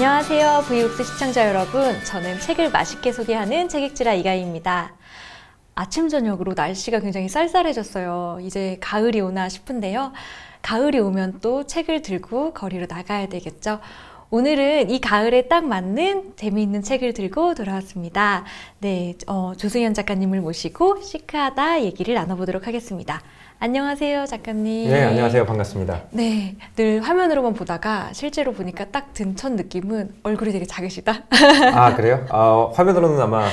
안녕하세요. 브이북스 시청자 여러분. 저는 책을 맛있게 소개하는 책읽지라 이가희입니다. 아침 저녁으로 날씨가 굉장히 쌀쌀해졌어요. 이제 가을이 오나 싶은데요. 가을이 오면 또 책을 들고 거리로 나가야 되겠죠. 오늘은 이 가을에 딱 맞는 재미있는 책을 들고 돌아왔습니다. 네, 조승현 작가님을 모시고 시크하다 얘기를 나눠보도록 하겠습니다. 안녕하세요, 작가님. 네, 안녕하세요. 반갑습니다. 네, 늘 화면으로만 보다가 실제로 보니까 딱 든 첫 느낌은 얼굴이 되게 작으시다. 아, 그래요? 화면으로는 아마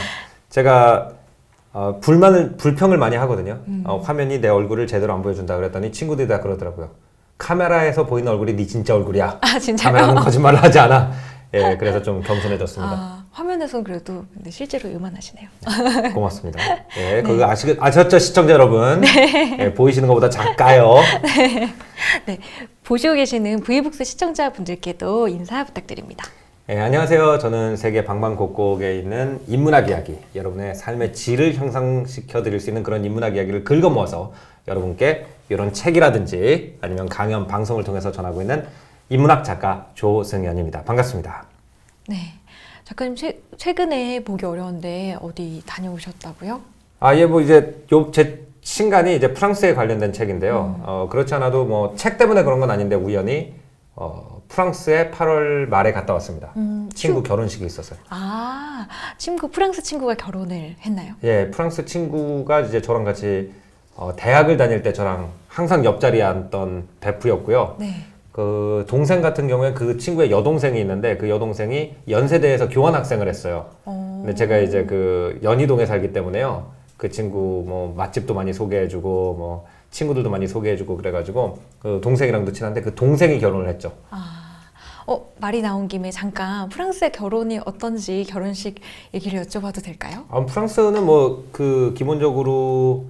제가 불평을 많이 하거든요. 화면이 내 얼굴을 제대로 안 보여준다 그랬더니 친구들이 다 그러더라고요. 카메라에서 보이는 얼굴이 네 진짜 얼굴이야. 아, 진짜요? 카메라는 거짓말을 하지 않아. 예, 그래서 좀 겸손해졌습니다. 화면에서는 그래도 근데 실제로 요만하시네요. 고맙습니다. 예, 그거 아셨죠, 시청자 여러분? 네. 예, 보이시는 것보다 작가요. 네, 보시고 계시는 브이북스 시청자분들께도 인사 부탁드립니다. 예, 안녕하세요. 저는 세계 방방곡곡에 있는 인문학 이야기, 여러분의 삶의 질을 향상시켜 드릴 수 있는 그런 인문학 이야기를 긁어 모아서 여러분께 이런 책이라든지 아니면 강연, 방송을 통해서 전하고 있는 인문학 작가 조승현입니다. 반갑습니다. 네, 작가님 최근에 보기 어려운데 어디 다녀오셨다고요? 예, 뭐 이제 제 신간이 이제 프랑스에 관련된 책인데요. 그렇지 않아도 뭐 책 때문에 그런 건 아닌데 우연히 프랑스에 8월 말에 갔다 왔습니다. 친구 결혼식이 있었어요. 아, 프랑스 친구가 결혼을 했나요? 예, 프랑스 친구가 이제 저랑 같이 대학을 다닐 때 저랑 항상 옆자리에 앉던 베프였고요. 네. 그 동생 같은 경우에 그 친구의 여동생이 있는데 그 여동생이 연세대에서 교환학생을 했어요. 근데 제가 이제 그 연희동에 살기 때문에요. 그 친구 뭐 맛집도 많이 소개해주고 뭐 친구들도 많이 소개해주고 그래가지고 그 동생이랑도 친한데 그 동생이 결혼을 했죠. 말이 나온 김에 잠깐 프랑스의 결혼이 어떤지 결혼식 얘기를 여쭤봐도 될까요? 프랑스는 뭐 그 기본적으로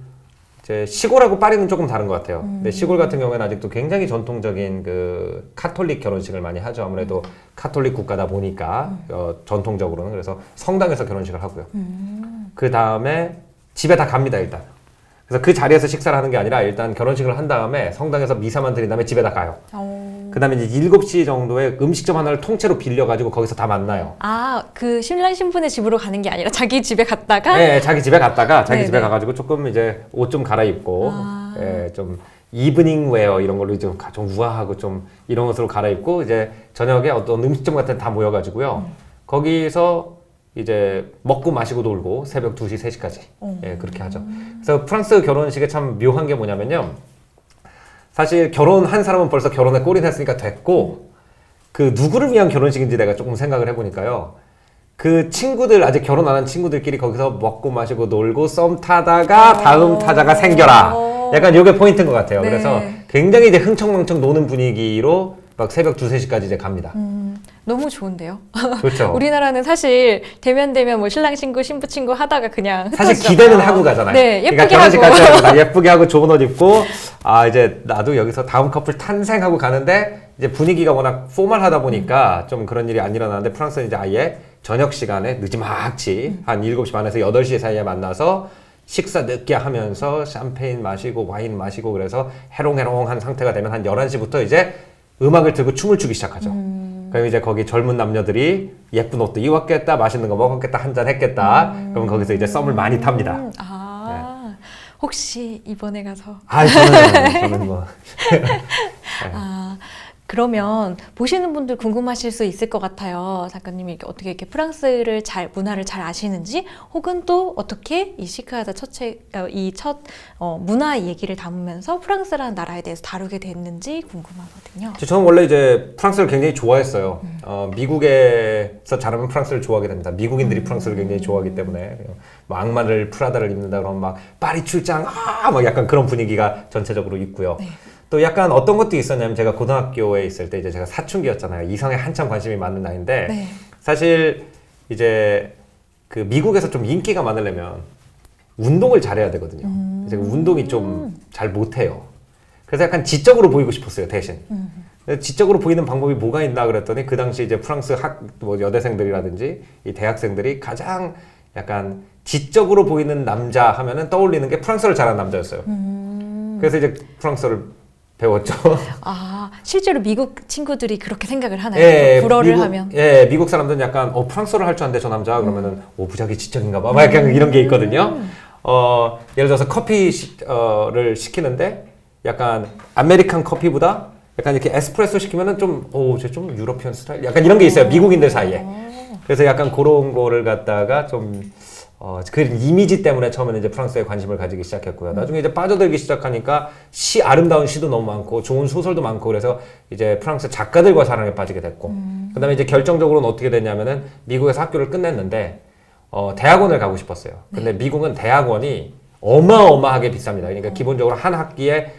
이제 시골하고 파리는 조금 다른 것 같아요. 근데 시골 같은 경우에는 아직도 굉장히 전통적인 그 카톨릭 결혼식을 많이 하죠. 아무래도 카톨릭 국가다 보니까 전통적으로는 그래서 성당에서 결혼식을 하고요. 그 다음에 집에 다 갑니다 일단. 그래서 그 자리에서 식사를 하는 게 아니라 일단 결혼식을 한 다음에 성당에서 미사만 드린 다음에 집에 다 가요. 그 다음에 이제 7시 정도에 음식점 하나를 통째로 빌려가지고 거기서 다 만나요. 그 신랑 신부네 집으로 가는 게 아니라 자기 집에 갔다가? 네, 자기 집에 갔다가 자기 네네. 집에 가가지고 조금 이제 옷 좀 갈아입고 예, 좀 이브닝 웨어 이런 걸로 좀 우아하고 좀 이런 옷으로 갈아입고 이제 저녁에 어떤 음식점 같은 데 다 모여가지고요. 거기서 이제 먹고 마시고 놀고 새벽 2시, 3시까지 예, 그렇게 하죠. 그래서 프랑스 결혼식에 참 묘한 게 뭐냐면요. 사실 결혼한 사람은 벌써 결혼에 꼴이 났으니까 됐고 그 누구를 위한 결혼식인지 내가 조금 생각을 해보니까요. 그 친구들 아직 결혼 안 한 친구들끼리 거기서 먹고 마시고 놀고 썸 타다가 다음 타자가 생겨라. 약간 이게 포인트인 것 같아요. 네. 그래서 굉장히 이제 흥청망청 노는 분위기로 막 새벽 2, 3시까지 이제 갑니다. 너무 좋은데요? 그렇죠. 우리나라는 사실 대면 뭐 신랑 친구, 신부 친구 하다가 그냥 사실 흩어지잖아요. 기대는 하고 가잖아요. 네, 예쁘게 그러니까 결혼식 하고. 같이 예쁘게 하고 좋은 옷 입고 이제 나도 여기서 다음 커플 탄생하고 가는데 이제 분위기가 워낙 포멀하다 보니까 좀 그런 일이 안 일어나는데 프랑스는 이제 아예 저녁 시간에 늦지막지 한 7시 반에서 8시 사이에 만나서 식사 늦게 하면서 샴페인 마시고 와인 마시고 그래서 해롱해롱한 상태가 되면 한 11시부터 이제 음악을 들고 춤을 추기 시작하죠. 그럼 이제 거기 젊은 남녀들이 예쁜 옷도 입었겠다, 맛있는 거 먹었겠다, 한잔 했겠다. 그러면 거기서 이제 썸을 많이 탑니다. 혹시 이번에 가서? 저는 뭐. 그러면 보시는 분들 궁금하실 수 있을 것 같아요. 작가님이 어떻게 이렇게 프랑스를 문화를 잘 아시는지, 혹은 또 어떻게 이 시크하다 첫 문화 얘기를 담으면서 프랑스라는 나라에 대해서 다루게 됐는지 궁금하거든요. 저는 원래 이제 프랑스를 굉장히 좋아했어요. 미국에서 자라면 프랑스를 좋아하게 됩니다. 미국인들이 프랑스를 굉장히 좋아하기 때문에 뭐 악마를 프라다를 입는다 그러면 막 파리 출장 막 약간 그런 분위기가 전체적으로 있고요. 네. 또 약간 어떤 것도 있었냐면 제가 고등학교에 있을 때 이제 제가 사춘기였잖아요. 이성에 한참 관심이 많은 나이인데 네. 사실 이제 그 미국에서 좀 인기가 많으려면 운동을 잘해야 되거든요. 제가 운동이 좀 잘 못해요. 그래서 약간 지적으로 보이고 싶었어요, 대신. 지적으로 보이는 방법이 뭐가 있나 그랬더니 그 당시 이제 프랑스 뭐 여대생들이라든지 이 대학생들이 가장 약간 지적으로 보이는 남자 하면은 떠올리는 게 프랑스어를 잘하는 남자였어요. 그래서 이제 프랑스어를 배웠죠. 아, 실제로 미국 친구들이 그렇게 생각을 하나요? 예, 불어를 하면? 예, 미국 사람들은 약간 프랑스어를 할 줄 아는데 저 남자 그러면은 무지하게 지적인가 봐. 막 약간 이런 게 있거든요. 예를 들어서 커피를 시키는데 약간 아메리칸 커피보다 약간 이렇게 에스프레소 시키면은 쟤 좀 유러피언 스타일? 약간 이런 게 있어요. 미국인들 사이에. 그래서 약간 그런 거를 갖다가 그 이미지 때문에 처음에는 이제 프랑스에 관심을 가지기 시작했고요. 나중에 이제 빠져들기 시작하니까 아름다운 시도 너무 많고 좋은 소설도 많고 그래서 이제 프랑스 작가들과 사랑에 빠지게 됐고 그다음에 이제 결정적으로는 어떻게 됐냐면은 미국에서 학교를 끝냈는데 대학원을 가고 싶었어요. 근데 미국은 대학원이 어마어마하게 비쌉니다. 그러니까 기본적으로 한 학기에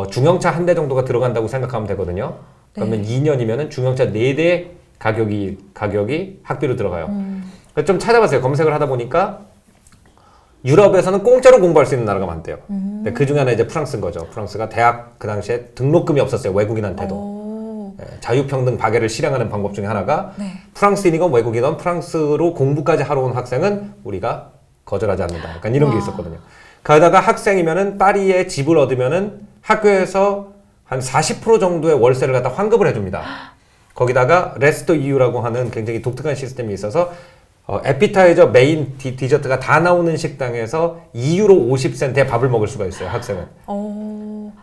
중형차 한 대 정도가 들어간다고 생각하면 되거든요. 그러면 2년이면은 중형차 4대 가격이 학비로 들어가요. 그래서 좀 찾아봤어요. 검색을 하다 보니까 유럽에서는 공짜로 공부할 수 있는 나라가 많대요. 근데 그 중에 하나 이제 프랑스인 거죠. 프랑스가 대학 그 당시에 등록금이 없었어요. 외국인한테도. 자유평등 박애를 실행하는 방법 중에 하나가 프랑스인이건 외국이건 프랑스로 공부까지 하러 온 학생은 우리가 거절하지 않는다. 약간 이런 게 있었거든요. 거기다가 학생이면은 파리에 집을 얻으면은 학교에서 한 40% 정도의 월세를 갖다 환급을 해줍니다. 거기다가 레스토 이유라고 하는 굉장히 독특한 시스템이 있어서 에피타이저, 메인, 디저트가 다 나오는 식당에서 2유로 50센트에 밥을 먹을 수가 있어요, 학생은.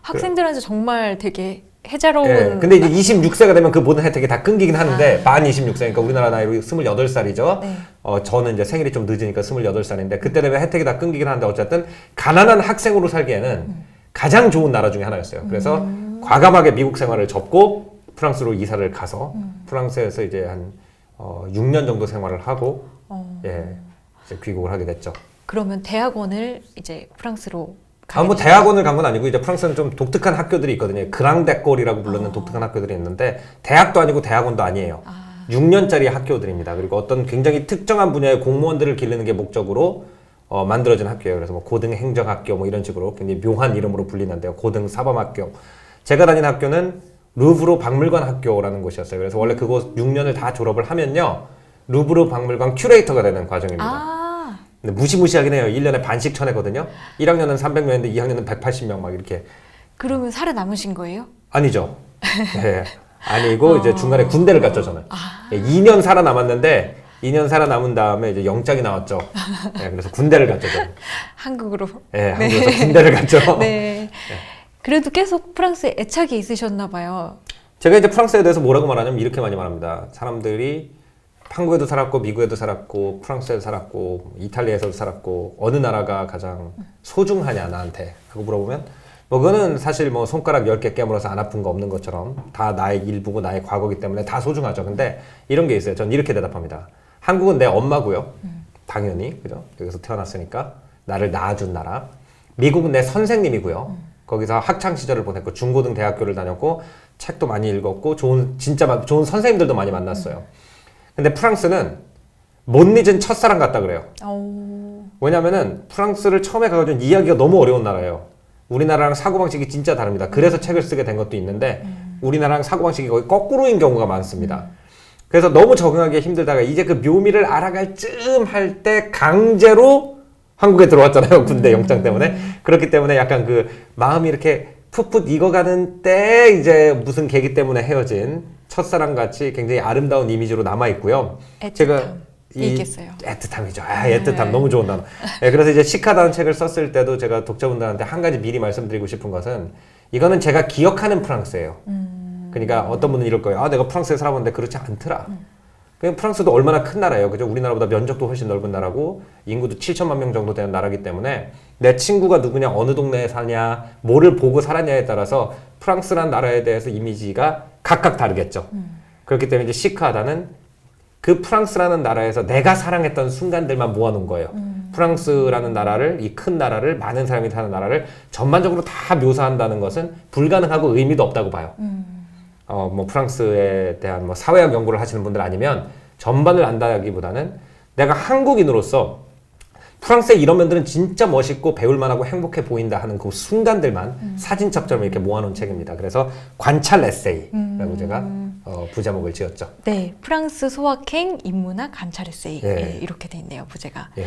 학생들한테 정말 되게 해자로운. 예, 근데 이제 26세가 되면 그 모든 혜택이 다 끊기긴 하는데, 만 26세니까 우리나라 나이로 28살이죠. 네. 저는 이제 생일이 좀 늦으니까 28살인데, 그때 되면 혜택이 다 끊기긴 하는데, 어쨌든, 가난한 학생으로 살기에는 가장 좋은 나라 중에 하나였어요. 그래서 과감하게 미국 생활을 접고, 프랑스로 이사를 가서, 프랑스에서 이제 한 6년 정도 생활을 하고, 이제 귀국을 하게 됐죠. 그러면 대학원을 이제 프랑스로 대학원을 간 건 아니고 이제 프랑스는 좀 독특한 학교들이 있거든요. 그랑데꼴이라고 부르는 독특한 학교들이 있는데 대학도 아니고 대학원도 아니에요. 6년짜리 학교들입니다. 그리고 어떤 굉장히 특정한 분야의 공무원들을 기르는 게 목적으로 만들어진 학교예요. 그래서 뭐 고등행정학교 뭐 이런 식으로 굉장히 묘한 이름으로 불리는데요. 고등사범학교. 제가 다닌 학교는 루브르 박물관 학교라는 곳이었어요. 그래서 원래 그곳 6년을 다 졸업을 하면요. 루브르 박물관 큐레이터가 되는 과정입니다. 근데 무시무시하긴 해요. 1년에 반씩 쳐내거든요. 1학년은 300명인데 2학년은 180명 막 이렇게. 그러면 살아남으신 거예요? 아니죠. 네. 아니고 이제 중간에 군대를 갔죠, 저는. 2년 살아남았는데 2년 살아남은 다음에 이제 영장이 나왔죠. 네, 그래서 군대를 갔죠, 저는. 한국으로. 네, 한국에서 군대를 갔죠. 네. 그래도 계속 프랑스에 애착이 있으셨나 봐요. 제가 이제 프랑스에 대해서 뭐라고 말하냐면 이렇게 많이 말합니다. 사람들이 한국에도 살았고 미국에도 살았고 프랑스에도 살았고 이탈리아에서도 살았고 어느 나라가 가장 소중하냐 나한테 하고 물어보면 뭐 그거는 사실 뭐 손가락 10개 깨물어서 안 아픈 거 없는 것처럼 다 나의 일부고 나의 과거기 때문에 다 소중하죠. 근데 이런 게 있어요. 전 이렇게 대답합니다. 한국은 내 엄마고요. 당연히 그죠? 여기서 태어났으니까 나를 낳아준 나라. 미국은 내 선생님이고요. 거기서 학창 시절을 보냈고 중고등 대학교를 다녔고 책도 많이 읽었고 진짜 좋은 선생님들도 많이 만났어요. 근데 프랑스는 못 잊은 첫사랑 같다 그래요. 왜냐면은 프랑스를 처음에 가가지고 이해하기가 너무 어려운 나라예요. 우리나라랑 사고방식이 진짜 다릅니다. 그래서 책을 쓰게 된 것도 있는데 우리나라랑 사고방식이 거의 거꾸로인 경우가 많습니다. 그래서 너무 적응하기 힘들다가 이제 그 묘미를 알아갈 쯤 할 때 강제로 한국에 들어왔잖아요. 군대 영장 때문에. 그렇기 때문에 약간 그 마음이 이렇게 풋풋 익어가는 때 이제 무슨 계기 때문에 헤어진 첫사랑 같이 굉장히 아름다운 이미지로 남아 있고요. 제가 있겠어요. 애틋함이죠. 애틋함 너무 좋은 단어. 네, 그래서 이제 시카다는 책을 썼을 때도 제가 독자분들한테 한 가지 미리 말씀드리고 싶은 것은 이거는 제가 기억하는 프랑스예요. 그러니까 어떤 분은 이럴 거예요. 내가 프랑스에 살아봤는데 그렇지 않더라. 그냥 프랑스도 얼마나 큰 나라예요. 그죠? 우리나라보다 면적도 훨씬 넓은 나라고 인구도 7천만 명 정도 되는 나라이기 때문에 내 친구가 누구냐, 어느 동네에 사냐, 뭐를 보고 살았냐에 따라서 프랑스란 나라에 대해서 이미지가 각각 다르겠죠. 그렇기 때문에 이제 시크하다는 그 프랑스라는 나라에서 내가 사랑했던 순간들만 모아놓은 거예요. 프랑스라는 나라를, 이 큰 나라를, 많은 사람이 사는 나라를 전반적으로 다 묘사한다는 것은 불가능하고 의미도 없다고 봐요. 뭐 프랑스에 대한 뭐 사회학 연구를 하시는 분들 아니면 전반을 안다기보다는 내가 한국인으로서 프랑스의 이런 면들은 진짜 멋있고 배울 만하고 행복해 보인다 하는 그 순간들만 사진첩처럼 이렇게 모아놓은 책입니다. 그래서 관찰 에세이라고 제가 부제목을 지었죠. 네, 프랑스 소확행 인문학 관찰 에세이 예. 이렇게 돼 있네요, 부제가. 예.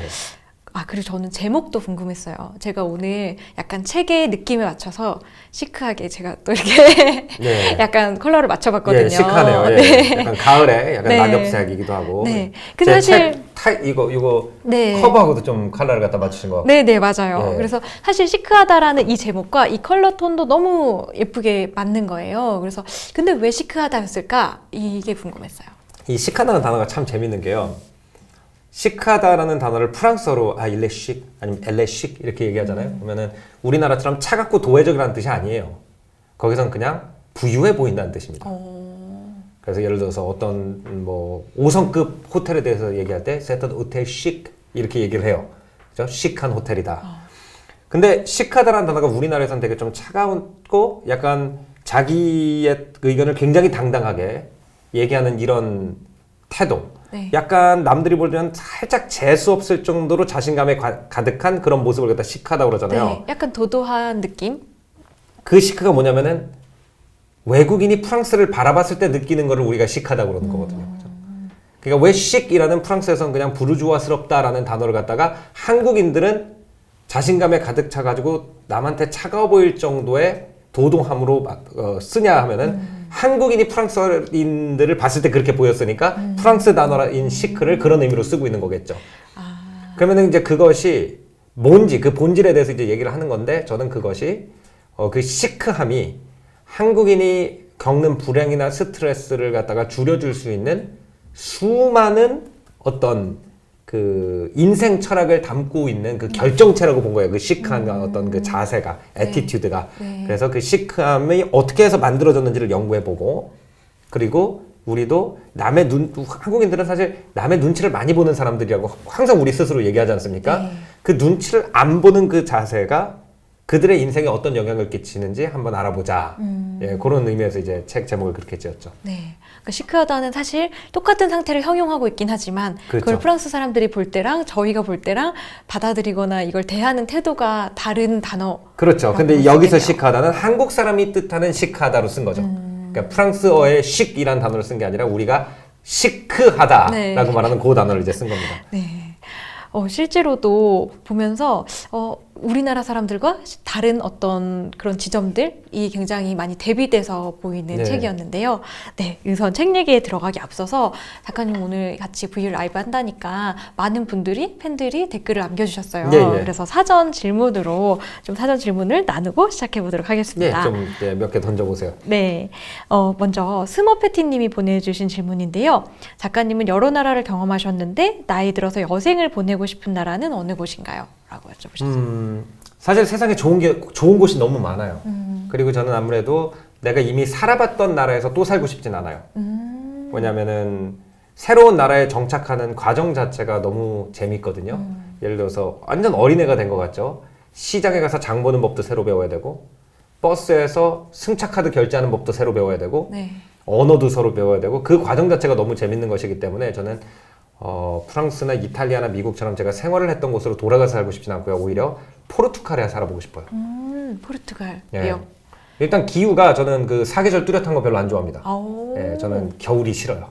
그리고 저는 제목도 궁금했어요. 제가 오늘 약간 책의 느낌에 맞춰서 시크하게 제가 또 이렇게 네. 약간 컬러를 맞춰봤거든요. 예, 시크하네요. 예. 네. 약간 가을에 약간 네. 낙엽색이기도 하고. 네. 근데 제 사실 책 이거 네. 커버하고도 좀 컬러를 갖다 맞추신 것 같아요. 네, 맞아요. 예. 그래서 사실 시크하다라는 이 제목과 이 컬러 톤도 너무 예쁘게 맞는 거예요. 그래서 근데 왜 시크하다였을까? 이게 궁금했어요. 이 시크하다는 단어가 참 재밌는 게요. 시크하다라는 단어를 프랑스어로 일레식 아니면 엘레식 이렇게 얘기하잖아요. 그러면은 우리나라처럼 차갑고 도회적이라는 뜻이 아니에요. 거기선 그냥 부유해 보인다는 뜻입니다. 그래서 예를 들어서 어떤 뭐 5성급 호텔에 대해서 얘기할 때 세턴 호텔 식 이렇게 얘기를 해요. 그죠? 시크한 호텔이다. 근데 시크하다라는 단어가 우리나라에서는 되게 좀 차가웠고 약간 자기의 의견을 굉장히 당당하게 얘기하는 이런 태도. 네. 약간 남들이 보면 살짝 재수 없을 정도로 자신감에 가득한 그런 모습을 갖다 시크하다고 그러잖아요. 네, 약간 도도한 느낌? 그 시크가 뭐냐면은 외국인이 프랑스를 바라봤을 때 느끼는 거를 우리가 시크하다고 그러는 거거든요. 그죠? 그러니까 왜 식이라는 프랑스에서는 그냥 부르주아스럽다라는 단어를 갖다가 한국인들은 자신감에 가득 차가지고 남한테 차가워 보일 정도의 도동함으로 쓰냐 하면은 한국인이 프랑스인들을 봤을 때 그렇게 보였으니까 프랑스 단어인 시크를 그런 의미로 쓰고 있는 거겠죠. 그러면은 이제 그것이 뭔지 그 본질에 대해서 이제 얘기를 하는 건데 저는 그것이 그 시크함이 한국인이 겪는 불행이나 스트레스를 갖다가 줄여줄 수 있는 수많은 어떤 그 인생 철학을 담고 있는 그 결정체라고 본 거예요. 그 시크한 어떤 그 자세가, 애티튜드가. 네. 그래서 그 시크함이 어떻게 해서 만들어졌는지를 연구해보고, 그리고 우리도 한국인들은 사실 남의 눈치를 많이 보는 사람들이라고 항상 우리 스스로 얘기하지 않습니까? 네. 그 눈치를 안 보는 그 자세가 그들의 인생에 어떤 영향을 끼치는지 한번 알아보자. 예, 그런 의미에서 이제 책 제목을 그렇게 지었죠. 네. 그러니까 시크하다는 사실 똑같은 상태를 형용하고 있긴 하지만 그렇죠. 그걸 프랑스 사람들이 볼 때랑 저희가 볼 때랑 받아들이거나 이걸 대하는 태도가 다른 단어. 그렇죠. 근데 그런 여기서 거겠네요. 시크하다는 한국 사람이 뜻하는 시크하다로 쓴 거죠. 그러니까 프랑스어의 식이라는 단어를 쓴 게 아니라 우리가 시크하다라고 네. 말하는 그 단어를 이제 쓴 겁니다. 네. 실제로도 보면서 우리나라 사람들과 다른 어떤 그런 지점들이 굉장히 많이 대비돼서 보이는 네. 책이었는데요. 네, 우선 책 얘기에 들어가기 앞서서 작가님 오늘 같이 V 라이브 한다니까 많은 분들이 팬들이 댓글을 남겨주셨어요. 예, 예. 그래서 사전 질문으로 좀 사전 질문을 나누고 시작해 보도록 하겠습니다. 몇 개 던져보세요. 네, 먼저 스머패티님이 보내주신 질문인데요. 작가님은 여러 나라를 경험하셨는데 나이 들어서 여생을 보내고 싶은 나라는 어느 곳인가요? 라고 여쭤보셨어요. 사실 세상에 좋은 곳이 너무 많아요. 그리고 저는 아무래도 내가 이미 살아봤던 나라에서 또 살고 싶진 않아요. 왜냐면은 새로운 나라에 정착하는 과정 자체가 너무 재밌거든요. 예를 들어서 완전 어린애가 된 것 같죠. 시장에 가서 장 보는 법도 새로 배워야 되고, 버스에서 승차카드 결제하는 법도 새로 배워야 되고, 네. 언어도 서로 배워야 되고, 그 과정 자체가 너무 재밌는 것이기 때문에 저는 프랑스나 이탈리아나 미국처럼 제가 생활을 했던 곳으로 돌아가서 살고 싶진 않고요. 오히려 포르투갈에 살아보고 싶어요. 포르투갈이요. 예. 일단 기후가 저는 그 사계절 뚜렷한 거 별로 안 좋아합니다. 예, 저는 겨울이 싫어요.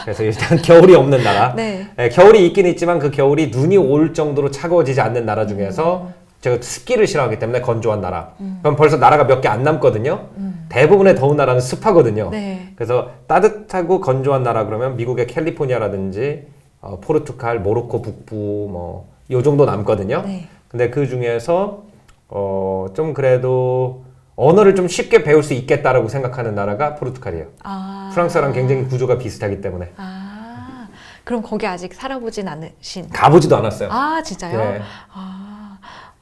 그래서 일단 겨울이 없는 나라. 네. 예, 겨울이 있긴 있지만 그 겨울이 눈이 올 정도로 차가워지지 않는 나라 중에서 제가 습기를 싫어하기 때문에 건조한 나라. 그럼 벌써 나라가 몇 개 안 남거든요. 대부분의 더운 나라는 습하거든요. 네. 그래서 따뜻하고 건조한 나라 그러면 미국의 캘리포니아라든지 포르투갈, 모로코 북부 뭐 요 정도 남거든요. 네. 근데 그 중에서 좀 그래도 언어를 좀 쉽게 배울 수 있겠다라고 생각하는 나라가 포르투갈이에요. 프랑스랑 굉장히 구조가 비슷하기 때문에. 그럼 거기 아직 살아보진 않으신? 가보지도 않았어요. 진짜요? 네.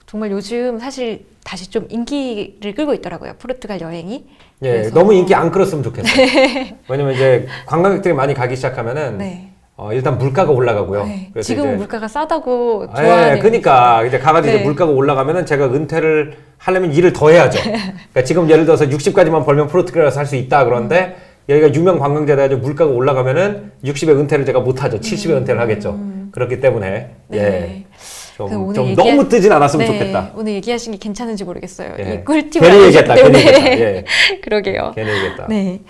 정말 요즘 사실 다시 좀 인기를 끌고 있더라고요. 포르투갈 여행이. 예, 그래서- 너무 인기 안 끌었으면 좋겠어요. 왜냐면 이제 관광객들이 많이 가기 시작하면은 네. 일단 물가가 올라가고요. 네. 그래서 지금 이제 물가가 싸다고 좋아하는. 예, 그러니까 이제 가가지고 네. 이제 물가가 올라가면은 제가 은퇴를 하려면 일을 더 해야죠. 그러니까 지금 예를 들어서 60까지만 벌면 포르투갈에서 살 수 있다 그런데 여기가 유명 관광지다 해가지고 물가가 올라가면은 60에 은퇴를 제가 못하죠. 70에 은퇴를 하겠죠. 그렇기 때문에 네. 예, 그 좀, 오늘 좀 얘기한- 너무 뜨진 않았으면 네, 좋겠다. 오늘 얘기하신 게 괜찮은지 모르겠어요. 예. 이 꿀팁을 괜히 알려주셨기 얘기했다. 괜히 때문에. 얘기했다. 예. 그러게요. 괜히 얘기했다. 네.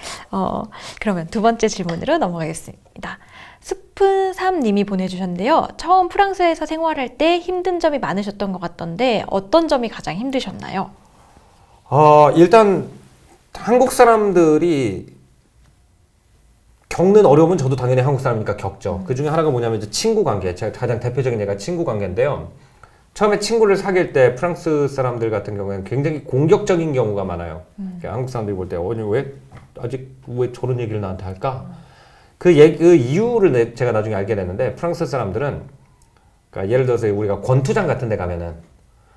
그러면 두 번째 질문으로 넘어가겠습니다. 스푼삼님이 보내주셨는데요. 처음 프랑스에서 생활할 때 힘든 점이 많으셨던 것 같던데 어떤 점이 가장 힘드셨나요? 일단 한국 사람들이 겪는 어려움은 저도 당연히 한국 사람이니까 겪죠. 그 중에 하나가 뭐냐면 이제 친구 관계. 제가 가장 대표적인 예가 친구 관계인데요. 처음에 친구를 사귈 때 프랑스 사람들 같은 경우에는 굉장히 공격적인 경우가 많아요. 그러니까 한국 사람들이 볼 때 왜 저런 얘기를 나한테 할까? 그 이유를 제가 나중에 알게 됐는데 프랑스 사람들은 그러니까 예를 들어서 우리가 권투장 같은 데 가면은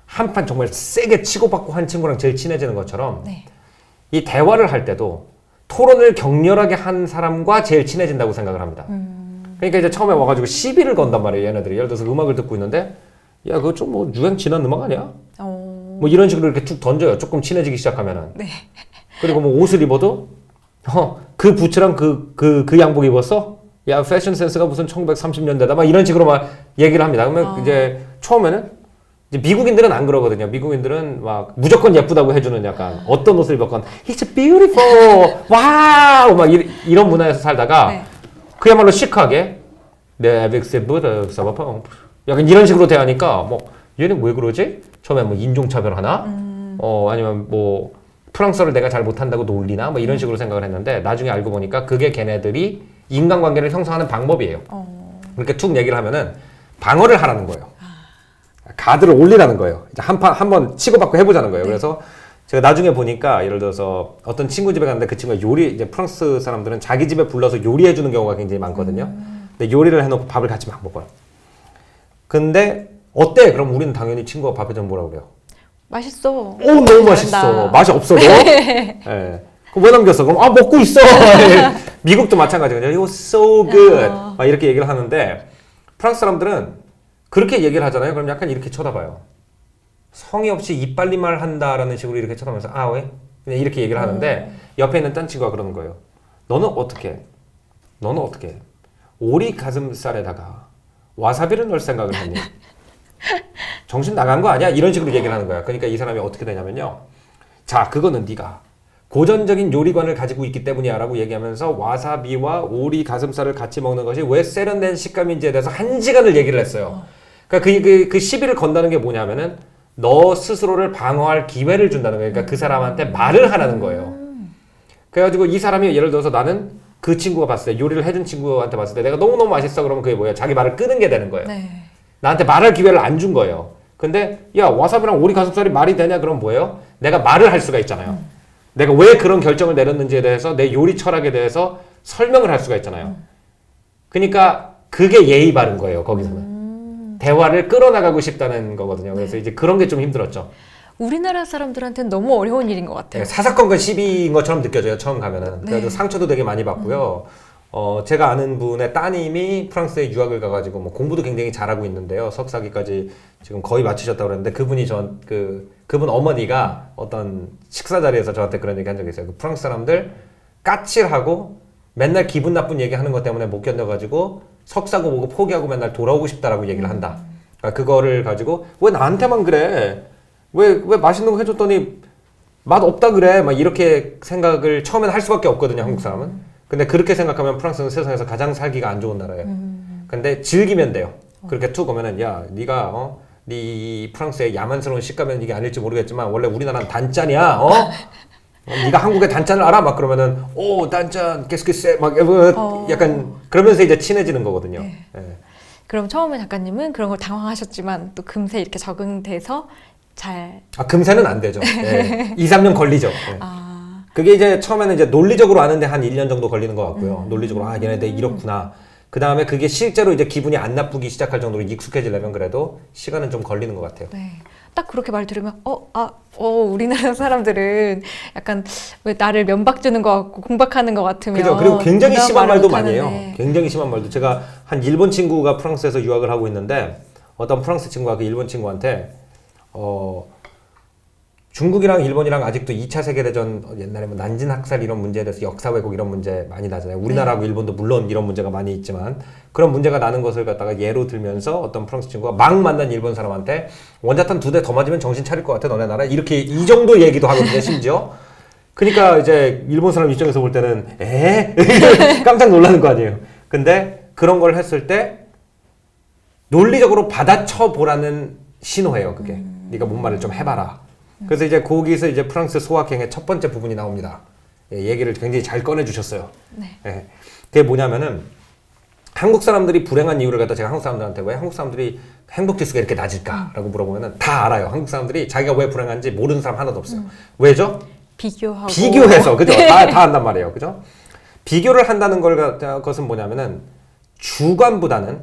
한판 정말 세게 치고받고 한 친구랑 제일 친해지는 것처럼 네. 이 대화를 할 때도 토론을 격렬하게 한 사람과 제일 친해진다고 생각을 합니다. 그러니까 이제 처음에 와가지고 시비를 건단 말이에요. 얘네들이 예를 들어서 음악을 듣고 있는데 야 그거 좀 뭐 유행 지난 음악 아니야? 뭐 이런 식으로 이렇게 툭 던져요. 조금 친해지기 시작하면은. 네. 그리고 뭐 옷을 입어도 그 부츠랑 그 양복 입었어? 야 패션 센스가 무슨 1930년대다 막 이런 식으로 막 얘기를 합니다. 그러면 이제 처음에는 이제 미국인들은 안 그러거든요. 미국인들은 막 무조건 예쁘다고 해주는 약간 어떤 옷을 입었건 It's beautiful, 와우 막 이런 문화에서 살다가 네. 그야말로 시크하게 네, avec ses bottes, ça va pas. 약간 이런 식으로 대하니까 뭐 얘는 왜 그러지? 처음에 뭐 인종차별 하나? 아니면 뭐 프랑스어를 내가 잘 못한다고 놀리나? 뭐 이런 식으로 생각을 했는데 나중에 알고 보니까 그게 걔네들이 인간관계를 형성하는 방법이에요. 그렇게 툭 얘기를 하면은 방어를 하라는 거예요. 가드를 올리라는 거예요. 이제 한번 치고받고 해보자는 거예요. 네. 그래서 제가 나중에 보니까 예를 들어서 어떤 친구 집에 갔는데 그 친구가 이제 프랑스 사람들은 자기 집에 불러서 요리해주는 경우가 굉장히 많거든요. 근데 요리를 해놓고 밥을 같이 막 먹어요. 근데 어때? 그럼 우리는 당연히 친구가 밥 해주면 뭐라고 그래요? 맛있어. 오 너무 맛있어. 맛이 없어도. 예. 그럼 왜 남겼어? 그럼 먹고 있어. 미국도 마찬가지거든요. You're so good. 막 이렇게 얘기를 하는데 프랑스 사람들은 그렇게 얘기를 하잖아요. 그럼 약간 이렇게 쳐다봐요. 성의 없이 이빨리말 한다라는 식으로 이렇게 쳐다보면서 왜? 그냥 이렇게 얘기를 하는데 옆에 있는 딴 친구가 그러는 거예요. 너는 어떻게 오리 가슴살에다가 와사비를 넣을 생각을 했니? 정신 나간 거 아니야? 이런 식으로 얘기를 하는 거야. 그러니까 이 사람이 어떻게 되냐면요. 자, 그거는 네가 고전적인 요리관을 가지고 있기 때문이야 라고 얘기하면서 와사비와 오리 가슴살을 같이 먹는 것이 왜 세련된 식감인지에 대해서 1시간을 얘기를 했어요. 그러니까 그 시비를 건다는 게 뭐냐면은 너 스스로를 방어할 기회를 준다는 거예요. 그러니까 그 사람한테 말을 하라는 거예요. 그래가지고 이 사람이 예를 들어서 나는 그 친구가 봤을 때 요리를 해준 친구한테 봤을 때 내가 너무너무 맛있어 그러면 그게 뭐예요? 자기 말을 끄는 게 되는 거예요. 네. 나한테 말할 기회를 안 준 거예요. 근데 야 와사비랑 오리 가슴살이 말이 되냐 그럼 뭐예요? 내가 말을 할 수가 있잖아요. 내가 왜 그런 결정을 내렸는지에 대해서 내 요리 철학에 대해서 설명을 할 수가 있잖아요. 그러니까 그게 예의 바른 거예요. 거기서는. 대화를 끌어나가고 싶다는 거거든요. 그래서 이제 그런 게 좀 힘들었죠. 우리나라 사람들한테는 너무 어려운 일인 것 같아요. 네, 사사건건 시비인 것처럼 느껴져요. 처음 가면은. 그래서 상처도 되게 많이 받고요. 제가 아는 분의 따님이 프랑스에 유학을 가가지고 뭐 공부도 굉장히 잘하고 있는데요. 석사기까지 지금 거의 마치셨다고 그랬는데 그분이 그분 어머니가 어떤 식사 자리에서 저한테 그런 얘기 한 적이 있어요. 그 프랑스 사람들 까칠하고 맨날 기분 나쁜 얘기 하는 것 때문에 못 견뎌가지고 석사고 뭐고 포기하고 맨날 돌아오고 싶다라고 얘기를 한다. 그러니까 그거를 가지고 왜 나한테만 그래? 왜 맛있는 거 해줬더니 맛 없다 그래? 막 이렇게 생각을 처음에는 할 수밖에 없거든요. 한국 사람은. 근데 그렇게 생각하면 프랑스는 세상에서 가장 살기가 안 좋은 나라예요. 근데 즐기면 돼요. 그렇게 툭 오면은 야 네가 네 프랑스의 야만스러운 식감은 이게 아닐지 모르겠지만 원래 우리나라는 단짠이야. 네가 한국의 단짠을 알아? 막 그러면은 오 단짠 qu'est-ce 막 약간 그러면서 이제 친해지는 거거든요. 네. 예. 그럼 처음에 작가님은 그런 걸 당황하셨지만 또 금세 이렇게 적응돼서 잘 금세는 안 되죠. 예. 2, 3년 걸리죠. 예. 그게 이제 처음에는 이제 논리적으로 아는데 한 1년 정도 걸리는 것 같고요. 논리적으로 얘네들 이렇구나. 그 다음에 그게 실제로 이제 기분이 안 나쁘기 시작할 정도로 익숙해지려면 그래도 시간은 좀 걸리는 것 같아요. 네. 딱 그렇게 말 들으면 우리나라 사람들은 약간 왜 나를 면박 주는 것 같고 공박하는 것 같으면 그죠. 그리고 굉장히 누가 심한 말을 말도 많이 해요. 못하는데. 굉장히 심한 말도. 제가 한 일본 친구가 프랑스에서 유학을 하고 있는데 어떤 프랑스 친구가 그 일본 친구한테 중국이랑 일본이랑 아직도 2차 세계대전 옛날에 뭐 난징 학살 이런 문제에 대해서 역사 왜곡 이런 문제 많이 나잖아요. 우리나라하고 일본도 물론 이런 문제가 많이 있지만 그런 문제가 나는 것을 갖다가 예로 들면서 어떤 프랑스 친구가 막 만난 일본 사람한테 원자탄 2대 더 맞으면 정신 차릴 것 같아 너네 나라 이렇게 이 정도 얘기도 하거든요. 심지어. 그러니까 이제 일본 사람 입장에서 볼 때는 깜짝 놀라는 거 아니에요. 근데 그런 걸 했을 때 논리적으로 받아쳐 보라는 신호예요. 그게 네가 뭔 말을 좀 해봐라. 그래서 이제 거기서 이제 프랑스 소확행의 첫 번째 부분이 나옵니다. 예, 얘기를 굉장히 잘 꺼내주셨어요. 네. 예, 그게 뭐냐면은 한국 사람들이 불행한 이유를 갖다 제가 한국 사람들한테 왜 한국 사람들이 행복 지수가 이렇게 낮을까라고 물어보면은 다 알아요. 한국 사람들이 자기가 왜 불행한지 모르는 사람 하나도 없어요. 왜죠? 비교하고. 비교해서 그죠? 다 한단 말이에요. 그죠? 비교를 한다는 것은 뭐냐면은 주관보다는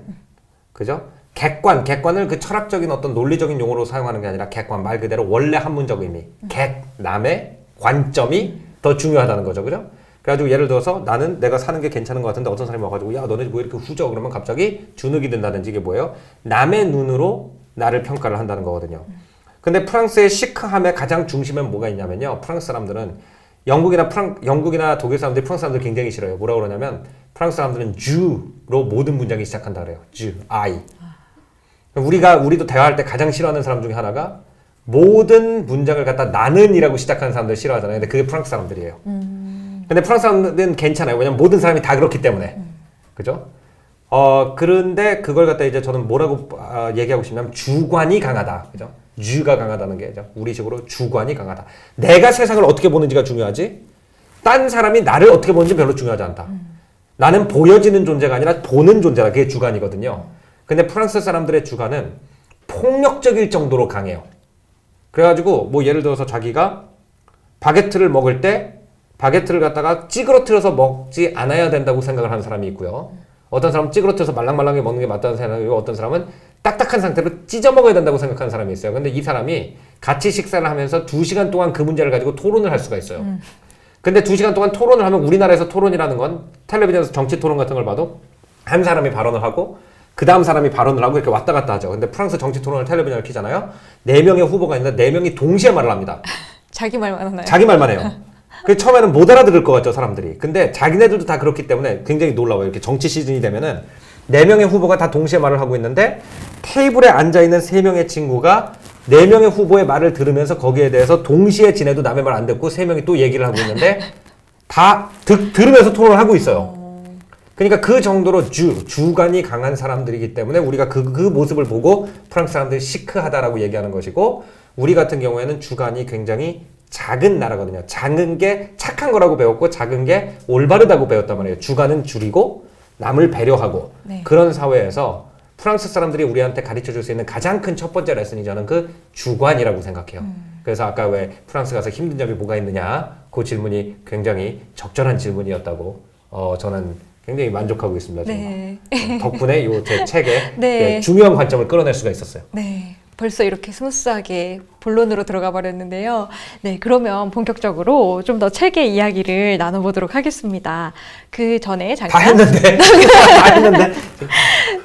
그죠? 객관을 그 철학적인 어떤 논리적인 용어로 사용하는 게 아니라 객관 말 그대로 원래 한문적 의미 남의 관점이 더 중요하다는 거죠. 그죠? 그래가지고 예를 들어서 나는 내가 사는 게 괜찮은 것 같은데 어떤 사람이 와가지고 야 너네 왜 이렇게 후져? 그러면 갑자기 주눅이 든다든지 이게 뭐예요? 남의 눈으로 나를 평가를 한다는 거거든요. 근데 프랑스의 시크함의 가장 중심에 뭐가 있냐면요. 프랑스 사람들은 영국이나 독일 사람들이 프랑스 사람들 굉장히 싫어요. 뭐라고 그러냐면 프랑스 사람들은 주로 모든 문장이 시작한다 그래요. 주, I. 우리도 대화할 때 가장 싫어하는 사람 중에 하나가 모든 문장을 갖다 나는이라고 시작하는 사람들 싫어하잖아요. 근데 그게 프랑스 사람들이에요. 근데 프랑스 사람들은 괜찮아요. 왜냐면 모든 사람이 다 그렇기 때문에. 그죠? 그런데 그걸 갖다 이제 저는 뭐라고 얘기하고 싶냐면 주관이 강하다. 그죠? 주가 강하다는 게죠. 우리식으로 주관이 강하다. 내가 세상을 어떻게 보는지가 중요하지. 딴 사람이 나를 어떻게 보는지 별로 중요하지 않다. 나는 보여지는 존재가 아니라 보는 존재다. 그게 주관이거든요. 근데 프랑스 사람들의 주관은 폭력적일 정도로 강해요. 그래가지고 뭐 예를 들어서 자기가 바게트를 먹을 때 바게트를 갖다가 찌그러뜨려서 먹지 않아야 된다고 생각을 하는 사람이 있고요. 어떤 사람은 찌그러뜨려서 말랑말랑하게 먹는 게 맞다는 생각이고 어떤 사람은 딱딱한 상태로 찢어 먹어야 된다고 생각하는 사람이 있어요. 근데 이 사람이 같이 식사를 하면서 2시간 동안 그 문제를 가지고 토론을 할 수가 있어요. 근데 2시간 동안 토론을 하면 우리나라에서 토론이라는 건 텔레비전에서 정치 토론 같은 걸 봐도 한 사람이 발언을 하고 그 다음 사람이 발언을 하고 이렇게 왔다 갔다 하죠. 근데 프랑스 정치 토론을 텔레비전을 켜잖아요. 4명의 후보가 있는데 4명이 동시에 말을 합니다. 자기 말만 하나요? 자기 말만 해요. 그 처음에는 못 알아들을 것 같죠, 사람들이. 근데 자기네들도 다 그렇기 때문에 굉장히 놀라워요. 이렇게 정치 시즌이 되면은 4명의 후보가 다 동시에 말을 하고 있는데 테이블에 앉아있는 3명의 친구가 4명의 후보의 말을 들으면서 거기에 대해서 동시에 지내도 남의 말 안 듣고 3명이 또 얘기를 하고 있는데 다 들으면서 토론을 하고 있어요. 그러니까 그 정도로 주관이 강한 사람들이기 때문에 우리가 그 모습을 보고 프랑스 사람들이 시크하다라고 얘기하는 것이고 우리 같은 경우에는 주관이 굉장히 작은 나라거든요. 작은 게 착한 거라고 배웠고 작은 게 올바르다고 배웠단 말이에요. 주관은 줄이고 남을 배려하고 네. 그런 사회에서 프랑스 사람들이 우리한테 가르쳐 줄 수 있는 가장 큰 첫 번째 레슨이 저는 그 주관이라고 생각해요. 그래서 아까 왜 프랑스 가서 힘든 점이 뭐가 있느냐 그 질문이 굉장히 적절한 질문이었다고 저는 굉장히 만족하고 있습니다. 네. 덕분에 이 제 책에 네. 중요한 관점을 끌어낼 수가 있었어요. 네. 벌써 이렇게 스무스하게 본론으로 들어가 버렸는데요. 네, 그러면 본격적으로 좀 더 책의 이야기를 나눠보도록 하겠습니다. 그 전에 다 잠깐 했는데 다 했는데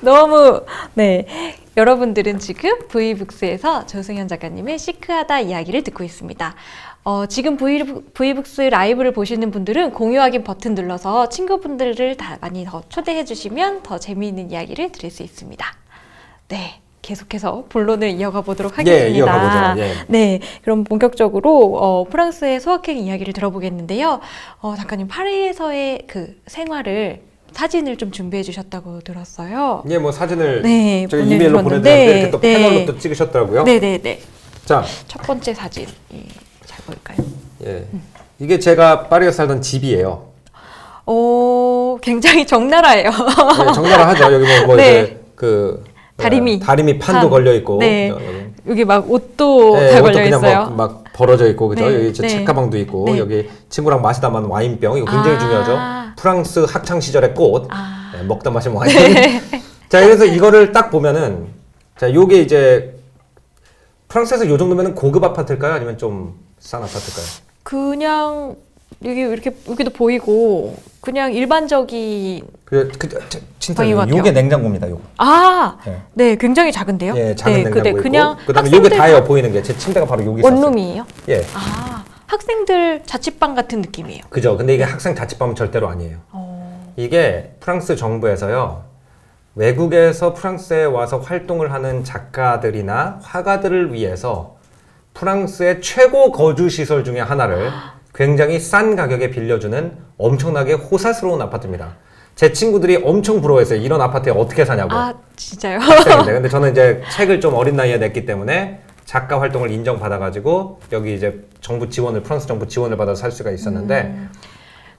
너무 네. 여러분들은 지금 V북스에서 조승현 작가님의 시크하다 이야기를 듣고 있습니다. 지금 V북스 라이브를 보시는 분들은 공유하기 버튼 눌러서 친구분들을 다 많이 더 초대해 주시면 더 재미있는 이야기를 들을 수 있습니다. 네. 계속해서 본론을 이어가 보도록 하겠습니다. 예, 이어가보죠. 예. 네, 그럼 본격적으로 프랑스의 소확행 이야기를 들어보겠는데요. 작가님 파리에서의 그 생활을 사진을 좀 준비해 주셨다고 들었어요. 예, 뭐 사진을 네, 저희 이메일로 보내드렸는데 이렇게 또 네. 패널로 또 찍으셨더라고요. 네네네. 자, 첫 번째 사진 잘 보일까요? 예, 이게 제가 파리에 살던 집이에요. 굉장히 적나라해요. 네, 적나라 하죠. 여기 뭐 네. 이제 그 다리미 판도 걸려 있고, 네. 여기. 여기 막 옷도 네, 잘 이것도 걸려 그냥 있어요. 막 벌어져 있고 그죠? 네, 여기 저 네. 책가방도 있고 네. 여기 친구랑 마시다 만 와인병 이거 굉장히 중요하죠. 프랑스 학창 시절의 꽃 네, 먹다 마시면 와인. 자 그래서 이거를 딱 보면은 자 요게 이제 프랑스에서 요 정도면은 고급 아파트일까요? 아니면 좀 싼 아파트일까요? 그냥 여기도 보이고 그냥 일반적인 진짜 방인 것 같아요. 요게 냉장고입니다. 요거. 네. 네, 굉장히 작은데요? 예, 작은 네, 냉장고 그냥 있고 그다음에 요게 다예요 보이는 게 제 침대가 바로 여기 있었어요. 원룸이에요? 예. 학생들 자취방 같은 느낌이에요. 그죠. 근데 이게 학생 자취방은 절대로 아니에요. 이게 프랑스 정부에서요. 외국에서 프랑스에 와서 활동을 하는 작가들이나 화가들을 위해서 프랑스의 최고 거주 시설 중에 하나를 굉장히 싼 가격에 빌려주는 엄청나게 호사스러운 아파트입니다. 제 친구들이 엄청 부러워했어요. 이런 아파트에 어떻게 사냐고. 아, 진짜요? 학생인데. 근데 저는 이제 책을 좀 어린 나이에 냈기 때문에 작가 활동을 인정받아가지고 여기 이제 프랑스 정부 지원을 받아서 살 수가 있었는데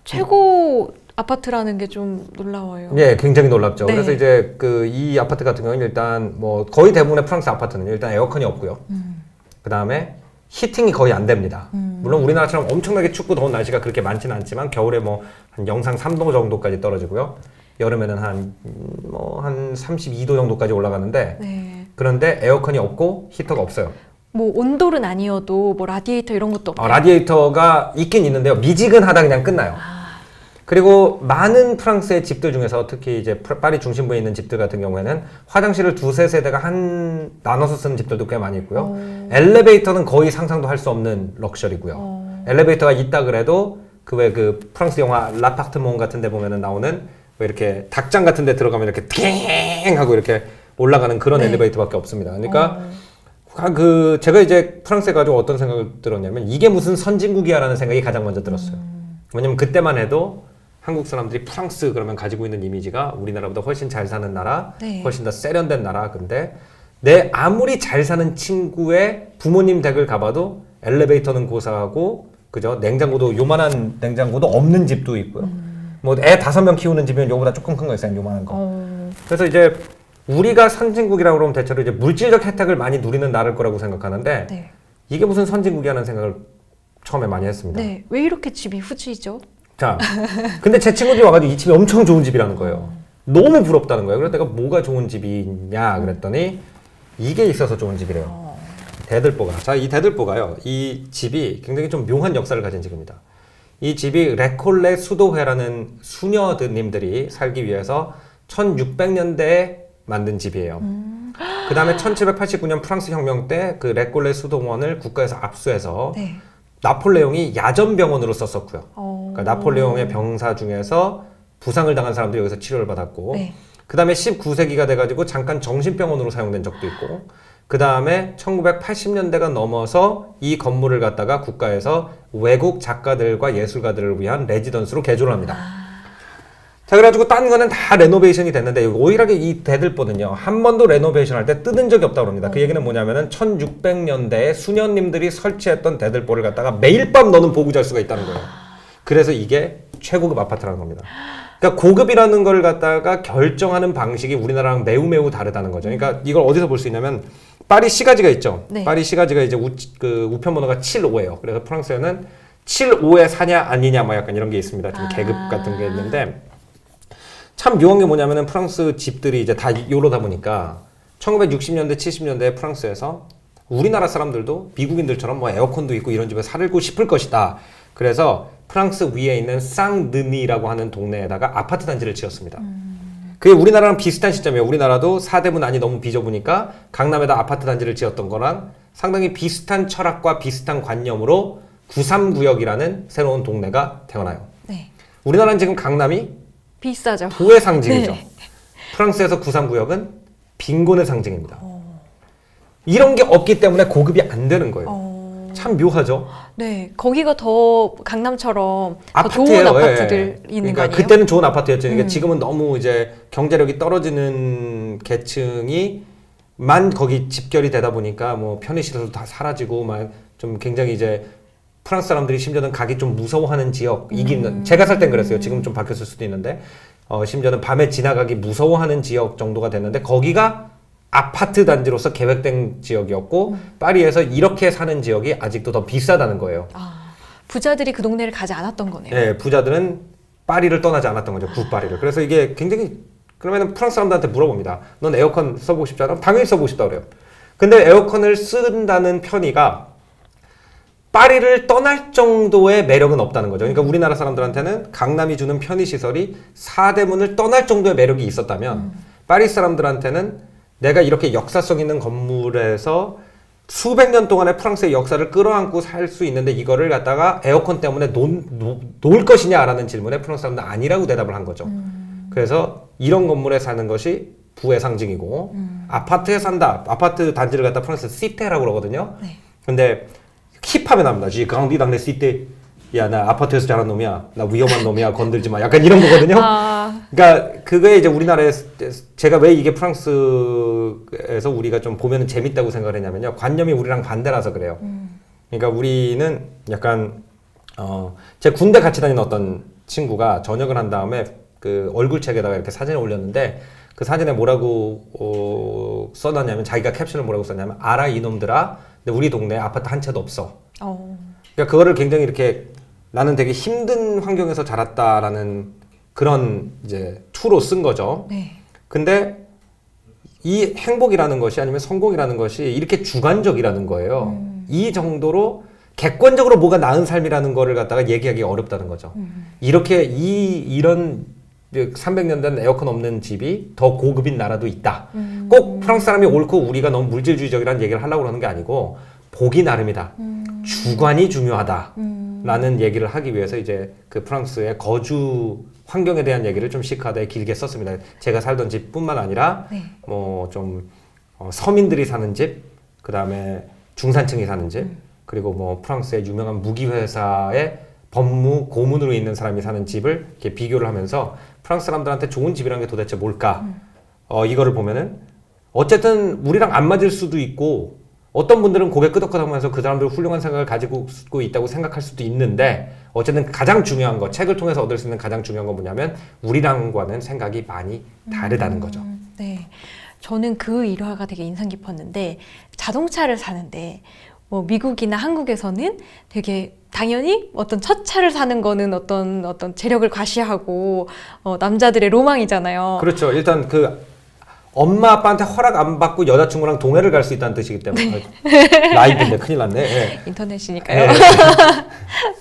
최고 아파트라는 게 좀 놀라워요. 예, 굉장히 놀랍죠. 네. 그래서 이제 이 아파트 같은 경우는 일단 뭐 거의 대부분의 프랑스 아파트는 일단 에어컨이 없고요. 그 다음에 히팅이 거의 안 됩니다. 물론 우리나라처럼 엄청나게 춥고 더운 날씨가 그렇게 많지는 않지만 겨울에 뭐 한 영상 3도 정도까지 떨어지고요. 여름에는 한 32도 정도까지 올라가는데 네. 그런데 에어컨이 없고 히터가 없어요. 뭐 온돌은 아니어도 뭐 라디에이터 이런 것도 없나요? 라디에이터가 있긴 있는데요. 미지근하다 그냥 끝나요. 그리고 많은 프랑스의 집들 중에서 특히 이제 파리 중심부에 있는 집들 같은 경우에는 화장실을 두세 세대가 나눠서 쓰는 집들도 꽤 많이 있고요. 엘리베이터는 거의 상상도 할 수 없는 럭셔리고요. 엘리베이터가 있다 그래도 그 프랑스 영화 라파르트몽 같은 데 보면은 나오는 왜 이렇게 닭장 같은 데 들어가면 이렇게 ting 하고 이렇게 올라가는 그런 네. 엘리베이터밖에 없습니다. 그러니까 제가 이제 프랑스에 가지고 어떤 생각을 들었냐면 이게 무슨 선진국이야라는 생각이 가장 먼저 들었어요. 왜냐면 그때만 해도 한국 사람들이 프랑스 그러면 가지고 있는 이미지가 우리나라보다 훨씬 잘 사는 나라, 네. 훨씬 더 세련된 나라. 근데 내 아무리 잘 사는 친구의 부모님 댁을 가봐도 엘리베이터는 고사하고 그죠? 냉장고도 요만한 냉장고도 없는 집도 있고요. 뭐 애 5명 키우는 집이면 요보다 조금 큰 거 있어요. 요만한 거. 그래서 이제 우리가 선진국이라고 그러면 대체로 이제 물질적 혜택을 많이 누리는 나라일 거라고 생각하는데 네. 이게 무슨 선진국이라는 생각을 처음에 많이 했습니다. 네. 왜 이렇게 집이 후지죠? 자, 근데 제 친구들이 와가지고 이 집이 엄청 좋은 집이라는 거예요. 너무 부럽다는 거예요. 그래서 내가 뭐가 좋은 집이냐 그랬더니 이게 있어서 좋은 집이래요. 대들보가. 자, 이 대들보가요. 이 집이 굉장히 좀 묘한 역사를 가진 집입니다. 이 집이 레콜레 수도회라는 수녀님들이 살기 위해서 1600년대에 만든 집이에요. 그 다음에 1789년 프랑스 혁명 때 그 레콜레 수도원을 국가에서 압수해서 네. 나폴레옹이 야전병원으로 썼었고요. 그러니까 나폴레옹의 병사 중에서 부상을 당한 사람들이 여기서 치료를 받았고 네. 그 다음에 19세기가 돼가지고 잠깐 정신병원으로 사용된 적도 있고 그 다음에 1980년대가 넘어서 이 건물을 갖다가 국가에서 외국 작가들과 예술가들을 위한 레지던스로 개조를 합니다. 자, 그래가지고 딴 거는 다 레노베이션이 됐는데 오히려 이 대들보는요 한 번도 레노베이션 할 때 뜯은 적이 없다고 합니다. 그 얘기는 뭐냐면은 1600년대에 수녀님들이 설치했던 대들보를 갖다가 매일 밤 너는 보고 잘 수가 있다는 거예요. 그래서 이게 최고급 아파트라는 겁니다. 그러니까 고급이라는 걸 갖다가 결정하는 방식이 우리나라랑 매우 다르다는 거죠. 그러니까 이걸 어디서 볼 수 있냐면 파리 시가지가 있죠. 네. 파리 시가지가 이제 우편 번호가 75예요. 그래서 프랑스에는 75에 사냐 아니냐 뭐 약간 이런 게 있습니다. 좀 계급 같은 게 있는데 참 묘한 게 뭐냐면은 프랑스 집들이 이제 다 요러다 보니까 1960년대 70년대 프랑스에서 우리나라 사람들도 미국인들처럼 뭐 에어컨도 있고 이런 집에 살고 싶을 것이다. 그래서 프랑스 위에 있는 쌍느니라고 하는 동네에다가 아파트 단지를 지었습니다. 그게 우리나라랑 비슷한 시점이에요. 우리나라도 사대문 안이 너무 비좁으니까 강남에다 아파트 단지를 지었던 거랑 상당히 비슷한 철학과 비슷한 관념으로 93구역이라는 새로운 동네가 태어나요. 네. 우리나라는 지금 강남이 비싸죠. 부의 상징이죠. 네. 프랑스에서 93구역은 빈곤의 상징입니다. 이런 게 없기 때문에 고급이 안 되는 거예요. 참 묘하죠. 네, 거기가 더 강남처럼 더 아파트예요. 좋은 아파트들 예. 있는 그러니까 거 아니에요? 그때는 좋은 아파트였죠. 그러니까 지금은 너무 이제 경제력이 떨어지는 계층이 거기 집결이 되다 보니까 뭐 편의시설도 다 사라지고 막 좀 굉장히 이제 프랑스 사람들이 심지어는 가기 좀 무서워하는 지역이긴 제가 살 땐 그랬어요. 지금 좀 바뀌었을 수도 있는데 심지어는 밤에 지나가기 무서워하는 지역 정도가 됐는데 거기가 아파트 단지로서 계획된 지역이었고 파리에서 이렇게 사는 지역이 아직도 더 비싸다는 거예요. 아, 부자들이 그 동네를 가지 않았던 거네요. 네, 부자들은 파리를 떠나지 않았던 거죠. 북파리를. 그래서 이게 굉장히 그러면 프랑스 사람들한테 물어봅니다. 넌 에어컨 써보고 싶지 않아? 당연히 써보고 싶다 그래요. 근데 에어컨을 쓴다는 편의가 파리를 떠날 정도의 매력은 없다는 거죠. 그러니까 우리나라 사람들한테는 강남이 주는 편의시설이 사대문을 떠날 정도의 매력이 있었다면 파리 사람들한테는 내가 이렇게 역사성 있는 건물에서 수백 년 동안의 프랑스의 역사를 끌어안고 살 수 있는데 이거를 갖다가 에어컨 때문에 놓을 것이냐라는 질문에 프랑스 사람들은 아니라고 대답을 한 거죠. 그래서 이런 건물에 사는 것이 부의 상징이고 아파트에 산다. 아파트 단지를 갖다 프랑스 시테라고 그러거든요. 네. 근데 힙합에 나옵니다. J'ai grandi dans les cités. 야, 나 아파트에서 자란 놈이야. 나 위험한 놈이야. 건들지 마. 약간 이런 거거든요. 아, 그러니까 그게 이제 우리나라에 제가 왜 이게 프랑스에서 우리가 좀 보면은 재밌다고 생각을 했냐면요. 관념이 우리랑 반대라서 그래요. 그러니까 우리는 약간 제 군대 같이 다니는 어떤 친구가 전역을 한 다음에 그 얼굴책에다가 이렇게 사진을 올렸는데 그 사진에 뭐라고 써놨냐면 자기가 캡션을 뭐라고 썼냐면 알아 이놈들아. 근데 우리 동네에 아파트 한 채도 없어. 그러니까 그거를 굉장히 이렇게 나는 되게 힘든 환경에서 자랐다라는 그런 이제 투로 쓴 거죠. 네. 근데 이 행복이라는 것이 아니면 성공이라는 것이 이렇게 주관적이라는 거예요. 이 정도로 객관적으로 뭐가 나은 삶이라는 거를 갖다가 얘기하기 어렵다는 거죠. 이렇게 이런 300년 된 에어컨 없는 집이 더 고급인 나라도 있다. 꼭 프랑스 사람이 옳고 우리가 너무 물질주의적이라는 얘기를 하려고 그러는 게 아니고 보기 나름이다. 주관이 중요하다. 라는 얘기를 하기 위해서 이제 그 프랑스의 거주 환경에 대한 얘기를 좀 시크하게 길게 썼습니다. 제가 살던 집뿐만 아니라 네. 뭐 좀 서민들이 사는 집, 그 다음에 중산층이 사는 집, 그리고 뭐 프랑스의 유명한 무기 회사의 법무 고문으로 있는 사람이 사는 집을 이렇게 비교를 하면서 프랑스 사람들한테 좋은 집이라는 게 도대체 뭘까? 이거를 보면은 어쨌든 우리랑 안 맞을 수도 있고 어떤 분들은 고개 끄덕끄덕하면서 그 사람들 훌륭한 생각을 가지고 있다고 생각할 수도 있는데 어쨌든 가장 중요한 거, 책을 통해서 얻을 수 있는 가장 중요한 건 뭐냐면 우리랑과는 생각이 많이 다르다는 거죠. 네. 저는 그 일화가 되게 인상 깊었는데 자동차를 사는데 뭐 미국이나 한국에서는 되게 당연히 어떤 첫 차를 사는 거는 어떤 재력을 과시하고 남자들의 로망이잖아요. 그렇죠. 일단 그 엄마 아빠한테 허락 안 받고 여자친구랑 동해를 갈 수 있다는 뜻이기 때문에 라이브인데 큰일 났네. 네. 인터넷이니까요.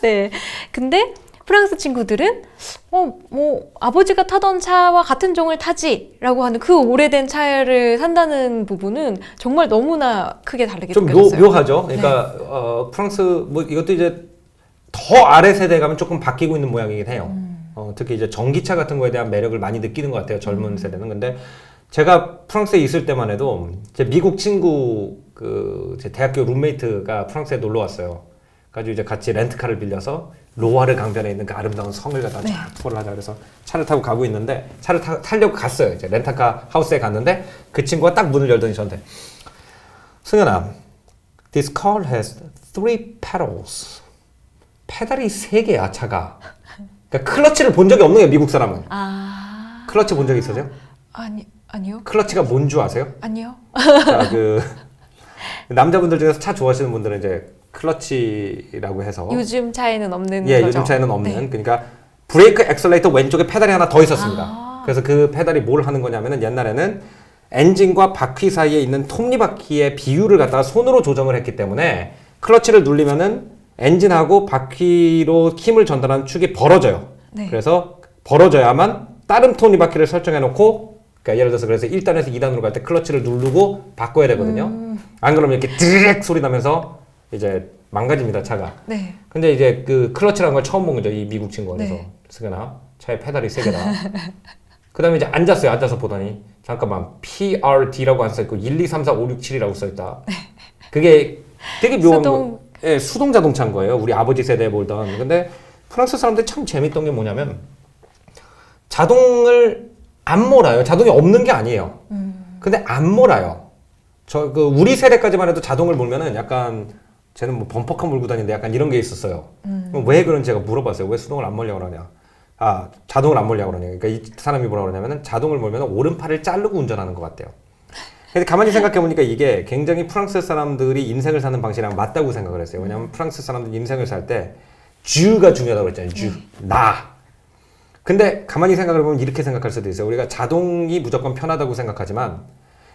네. 근데 프랑스 친구들은 뭐 아버지가 타던 차와 같은 종을 타지라고 하는 그 오래된 차를 산다는 부분은 정말 너무나 크게 다르게 좀 느껴졌어요. 묘하죠. 그러니까 프랑스 뭐 이것도 이제 더 아래 세대 가면 조금 바뀌고 있는 모양이긴 해요. 특히 이제 전기차 같은 거에 대한 매력을 많이 느끼는 것 같아요. 젊은 세대는. 근데 제가 프랑스에 있을 때만 해도 제 미국 친구 제 대학교 룸메이트가 프랑스에 놀러 왔어요. 가지고 이제 같이 렌트카를 빌려서 로아르 강변에 있는 그 아름다운 성을 갖다 쫙 투어를 하자 그래서 차를 타고 가고 있는데 차를 타려고 갔어요. 이제 렌터카 하우스에 갔는데 그 친구가 딱 문을 열더니 저한테 승현아, this car has 3 pedals. 페달이 3개야 차가. 그러니까 클러치를 본 적이 없는 거예요. 미국 사람은. 클러치 본 적 있으세요? 아니요. 클러치가 뭔 줄 아세요? 아니요. 자, 남자분들 중에서 차 좋아하시는 분들은 이제 클러치라고 해서 요즘 차에는 없는 예, 거죠. 요즘 차에는 없는. 네. 그러니까 브레이크 엑셀레이터 왼쪽에 페달이 하나 더 있었습니다. 그래서 그 페달이 뭘 하는 거냐면은 옛날에는 엔진과 바퀴 사이에 있는 톱니바퀴의 비율을 갖다가 손으로 조정을 했기 때문에 클러치를 누르면은 엔진하고 바퀴로 힘을 전달하는 축이 벌어져요. 네. 그래서 벌어져야만 다른 톱니바퀴를 설정해 놓고 그러니까 예를 들어서 그래서 1단에서 2단으로 갈 때 클러치를 누르고 바꿔야 되거든요. 안 그러면 이렇게 드르륵 소리 나면서 이제 망가집니다, 차가. 네. 근데 이제 그 클러치라는 걸 처음 본 거죠, 이 미국 친구가. 그래서 네. 승현아, 차에 페달이 3개다. 그 다음에 이제 앉았어요. 앉아서 보더니 잠깐만 PRD라고 안 써있고 1, 2, 3, 4, 5, 6, 7이라고 써있다. 그게 되게 묘한 거. 예, 수동 자동차인 거예요. 우리 아버지 세대에 몰던. 근데 프랑스 사람들이 참 재밌던 게 뭐냐면 자동을 안 몰아요. 자동이 없는 게 아니에요. 근데 안 몰아요. 우리 세대까지만 해도 자동을 몰면은 약간 쟤는 뭐 범퍼카 몰고 다니는데 약간 이런 게 있었어요. 왜 그런지 제가 물어봤어요. 왜 수동을 안 몰려고 그러냐. 자동을 안 몰려고 그러냐. 그러니까 이 사람이 뭐라고 그러냐면은 자동을 몰면 오른팔을 자르고 운전하는 것 같대요. 근데 가만히 생각해보니까 이게 굉장히 프랑스 사람들이 인생을 사는 방식이랑 맞다고 생각을 했어요. 왜냐하면 프랑스 사람들이 인생을 살 때 주가 중요하다고 했잖아요. 나. 근데 가만히 생각을 해보면 이렇게 생각할 수도 있어요. 우리가 자동이 무조건 편하다고 생각하지만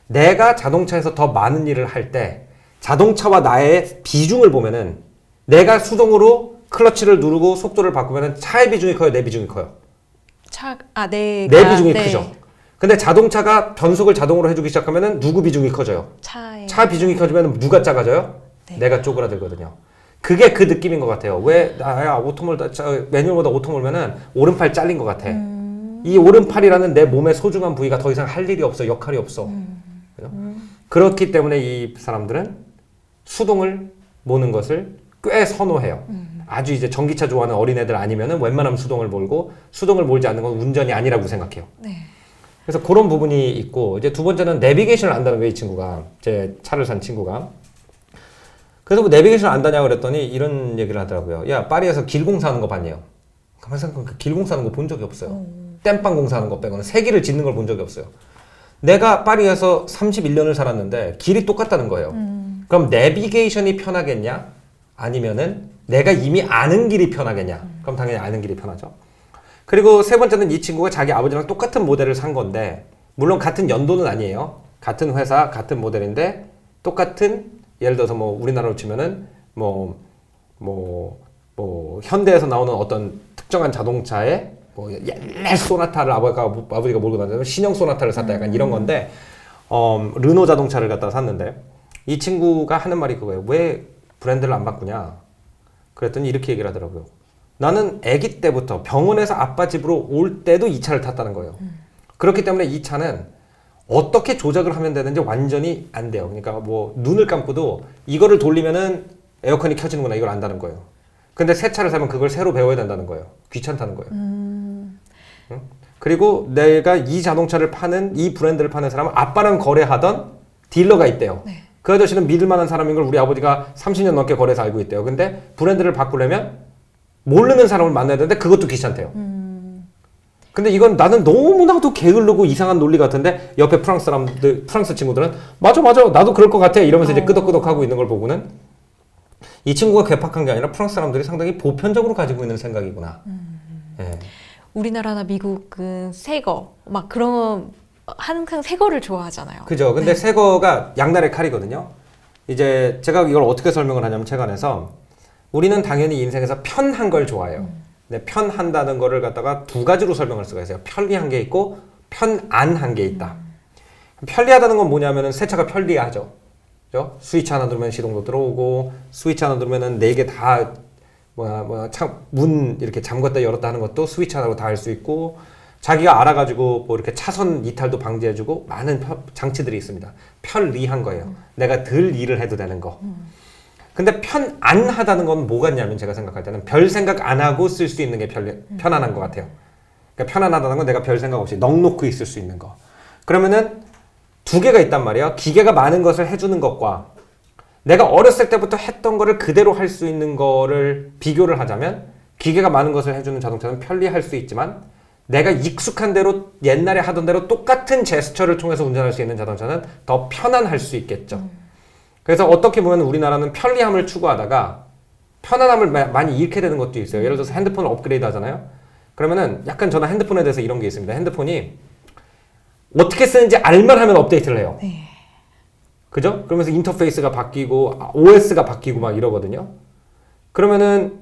내가 자동차에서 더 많은 일을 할 때 자동차와 나의 비중을 보면은 내가 수동으로 클러치를 누르고 속도를 바꾸면은 차의 비중이 커요? 내 비중이 커요? 내 비중이 크죠. 근데 자동차가 변속을 자동으로 해주기 시작하면은 누구 비중이 커져요? 차 비중이 커지면 누가 작아져요? 네. 내가 쪼그라들거든요. 그게 그 느낌인 것 같아요. 왜 매뉴얼보다 오토 몰면은 오른팔 잘린 것 같아. 이 오른팔이라는 내 몸의 소중한 부위가 더 이상 할 일이 없어, 역할이 없어. 그렇기 때문에 이 사람들은 수동을 모는 것을 꽤 선호해요. 아주 이제 전기차 좋아하는 어린애들 아니면은 웬만하면 수동을 몰고 수동을 몰지 않는 건 운전이 아니라고 생각해요. 네. 그래서 그런 부분이 있고 이제 두 번째는 내비게이션을 안다는 거예요. 이 친구가 제 차를 산 친구가. 그래서 뭐 내비게이션을 안다냐고 그랬더니 이런 얘기를 하더라고요. 야 파리에서 길 공사하는 거 봤냐요. 가만히 생각하면 길 공사하는 거 본 적이 없어요. 땜빵 공사하는 거 빼고는 세기를 짓는 걸 본 적이 없어요. 내가 파리에서 31년을 살았는데 길이 똑같다는 거예요. 그럼 내비게이션이 편하겠냐? 아니면은 내가 이미 아는 길이 편하겠냐? 그럼 당연히 아는 길이 편하죠. 그리고 세 번째는 이 친구가 자기 아버지랑 똑같은 모델을 산 건데 물론 같은 연도는 아니에요. 같은 회사, 같은 모델인데 똑같은 예를 들어서 뭐 우리나라로 치면은 현대에서 나오는 어떤 특정한 자동차에 뭐 옛날 소나타를 아버지가 몰고 다니면 신형 소나타를 샀다 약간 이런 건데 르노 자동차를 갖다 샀는데 이 친구가 하는 말이 그거예요. 왜 브랜드를 안 바꾸냐? 그랬더니 이렇게 얘기를 하더라고요. 나는 아기 때부터 병원에서 아빠 집으로 올 때도 이 차를 탔다는 거예요. 그렇기 때문에 이 차는 어떻게 조작을 하면 되는지 완전히 안 돼요. 그러니까 뭐 눈을 감고도 이거를 돌리면은 에어컨이 켜지는구나 이걸 안다는 거예요. 근데 새 차를 사면 그걸 새로 배워야 된다는 거예요. 귀찮다는 거예요. 응? 그리고 내가 이 자동차를 파는 이 브랜드를 파는 사람은 아빠랑 거래하던 딜러가 있대요. 네. 그 아저씨는 믿을 만한 사람인 걸 우리 아버지가 30년 넘게 거래해서 알고 있대요. 근데 브랜드를 바꾸려면 모르는 사람을 만나야 되는데 그것도 귀찮대요. 근데 이건 나는 너무나도 게을르고 이상한 논리 같은데 옆에 프랑스 친구들은 맞아 나도 그럴 것 같아 이러면서 이제 끄덕끄덕 하고 있는 걸 보고는 이 친구가 괴팍한 게 아니라 프랑스 사람들이 상당히 보편적으로 가지고 있는 생각이구나. 예. 우리나라나 미국은 새거 막 그런 항상 새거를 좋아하잖아요. 그죠. 근데 새거가 양날의 칼이거든요. 이제 제가 이걸 어떻게 설명을 하냐면 책 안에서 우리는 당연히 인생에서 편한 걸 좋아해요. 근데 편한다는 거를 갖다가 두 가지로 설명할 수가 있어요. 편리한 게 있고 편안한 게 있다. 편리하다는 건 뭐냐면은 새 차가 편리하죠. 그죠? 스위치 하나 누르면 시동도 들어오고 스위치 하나 누르면은 네 개 다 문 이렇게 잠갔다 열었다 하는 것도 스위치 하나로 다 할 수 있고 자기가 알아가지고 뭐 이렇게 차선 이탈도 방지해주고 많은 장치들이 있습니다. 편리한 거예요. 내가 덜 일을 해도 되는 거. 근데 편안하다는 건 뭐가 있냐면 제가 생각할 때는 별 생각 안 하고 쓸 수 있는 게 편안한 것 같아요. 그러니까 편안하다는 건 내가 별 생각 없이 넋놓고 있을 수 있는 거. 그러면은 두 개가 있단 말이에요. 기계가 많은 것을 해주는 것과 내가 어렸을 때부터 했던 거를 그대로 할 수 있는 거를 비교를 하자면 기계가 많은 것을 해주는 자동차는 편리할 수 있지만 내가 익숙한 대로 옛날에 하던 대로 똑같은 제스처를 통해서 운전할 수 있는 자동차는 더 편안할 수 있겠죠. 그래서 어떻게 보면 우리나라는 편리함을 추구하다가 편안함을 많이 잃게 되는 것도 있어요. 예를 들어서 핸드폰을 업그레이드 하잖아요. 그러면은 약간 저는 핸드폰에 대해서 이런 게 있습니다. 핸드폰이 어떻게 쓰는지 알만 하면 업데이트를 해요. 네. 그죠? 그러면서 인터페이스가 바뀌고 OS가 바뀌고 막 이러거든요. 그러면은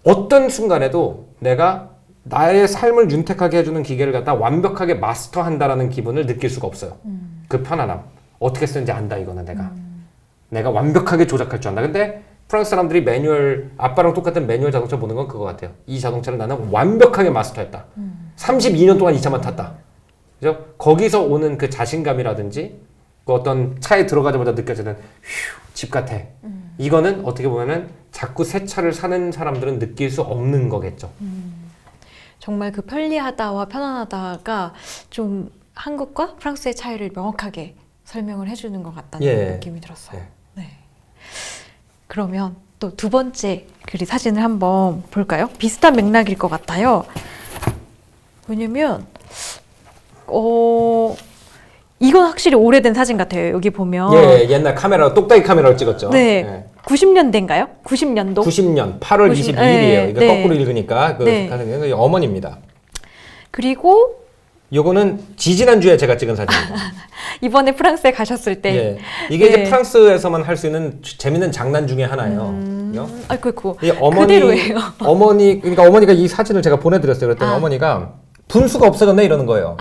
어떤 순간에도 내가 나의 삶을 윤택하게 해주는 기계를 갖다 완벽하게 마스터한다라는 기분을 느낄 수가 없어요. 그 편안함. 어떻게 쓰는지 안다 이거는 내가 완벽하게 조작할 줄 안다. 근데 프랑스 사람들이 매뉴얼 아빠랑 똑같은 매뉴얼 자동차 보는 건 그거 같아요. 이 자동차를 나는 완벽하게 마스터했다. 32년 동안 이 차만 탔다. 그죠? 거기서 오는 그 자신감이라든지 그 어떤 차에 들어가자마자 느껴지는 휴, 집 같아. 이거는 어떻게 보면은 자꾸 새 차를 사는 사람들은 느낄 수 없는 거겠죠. 정말 그 편리하다와 편안하다가 좀 한국과 프랑스의 차이를 명확하게 설명을 해주는 것 같다는 예. 느낌이 들었어요. 예. 네. 그러면 또 두 번째 사진을 한번 볼까요? 비슷한 맥락일 것 같아요. 왜냐면 이건 확실히 오래된 사진 같아요. 여기 보면 예, 옛날 카메라 똑딱이 카메라로 찍었죠. 네. 예. 90년대인가요? 90년도? 90년 8월 90, 22일이에요. 네, 이거 네. 거꾸로 읽으니까 그 네. 어머니입니다. 그리고 요거는 지지난주에 제가 찍은 사진입니다. 이번에 프랑스에 가셨을 때 예. 이게 네. 이제 프랑스에서만 할 수 있는 재밌는 장난 중에 하나예요. 아이고 이 그대로예요. 그러니까 어머니가 이 사진을 제가 보내드렸어요. 그랬더니 어머니가 분수가 없어졌네 이러는 거예요.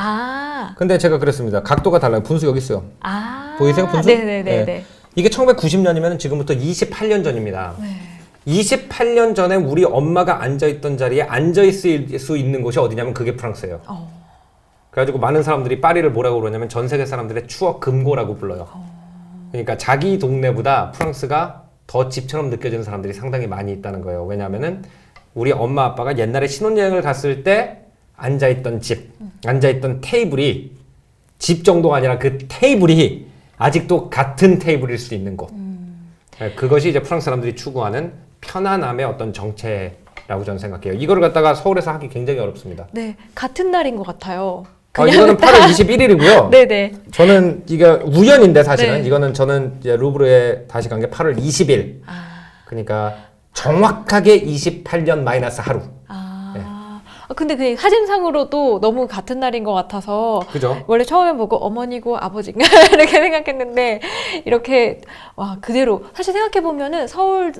근데 제가 그랬습니다. 각도가 달라요. 분수 여기 있어요. 보이세요? 분수? 네네네. 네. 이게 1990년이면 지금부터 28년 전입니다. 네. 28년 전에 우리 엄마가 앉아있던 자리에 앉아있을 수 있는 곳이 어디냐면 그게 프랑스예요. 그래가지고 많은 사람들이 파리를 뭐라고 그러냐면 전 세계 사람들의 추억 금고라고 불러요. 그러니까 자기 동네보다 프랑스가 더 집처럼 느껴지는 사람들이 상당히 많이 있다는 거예요. 왜냐하면은 우리 엄마 아빠가 옛날에 신혼여행을 갔을 때 앉아있던 집, 앉아있던 테이블이 집 정도가 아니라 그 테이블이 아직도 같은 테이블일 수 있는 곳. 그것이 이제 프랑스 사람들이 추구하는 편안함의 어떤 정체라고 저는 생각해요. 이거를 갖다가 서울에서 하기 굉장히 어렵습니다. 네, 같은 날인 것 같아요. 이거는 8월 21일이고요. 네네. 저는 이게 우연인데 사실은 네. 이거는 저는 이제 루브르에 다시 간 게 8월 20일. 그러니까 정확하게 28년 마이너스 하루. 근데 그 사진상으로도 너무 같은 날인 것 같아서 그죠? 원래 처음에 보고 어머니고 아버지인가 이렇게 생각했는데 이렇게 와 그대로 사실 생각해 보면은 서울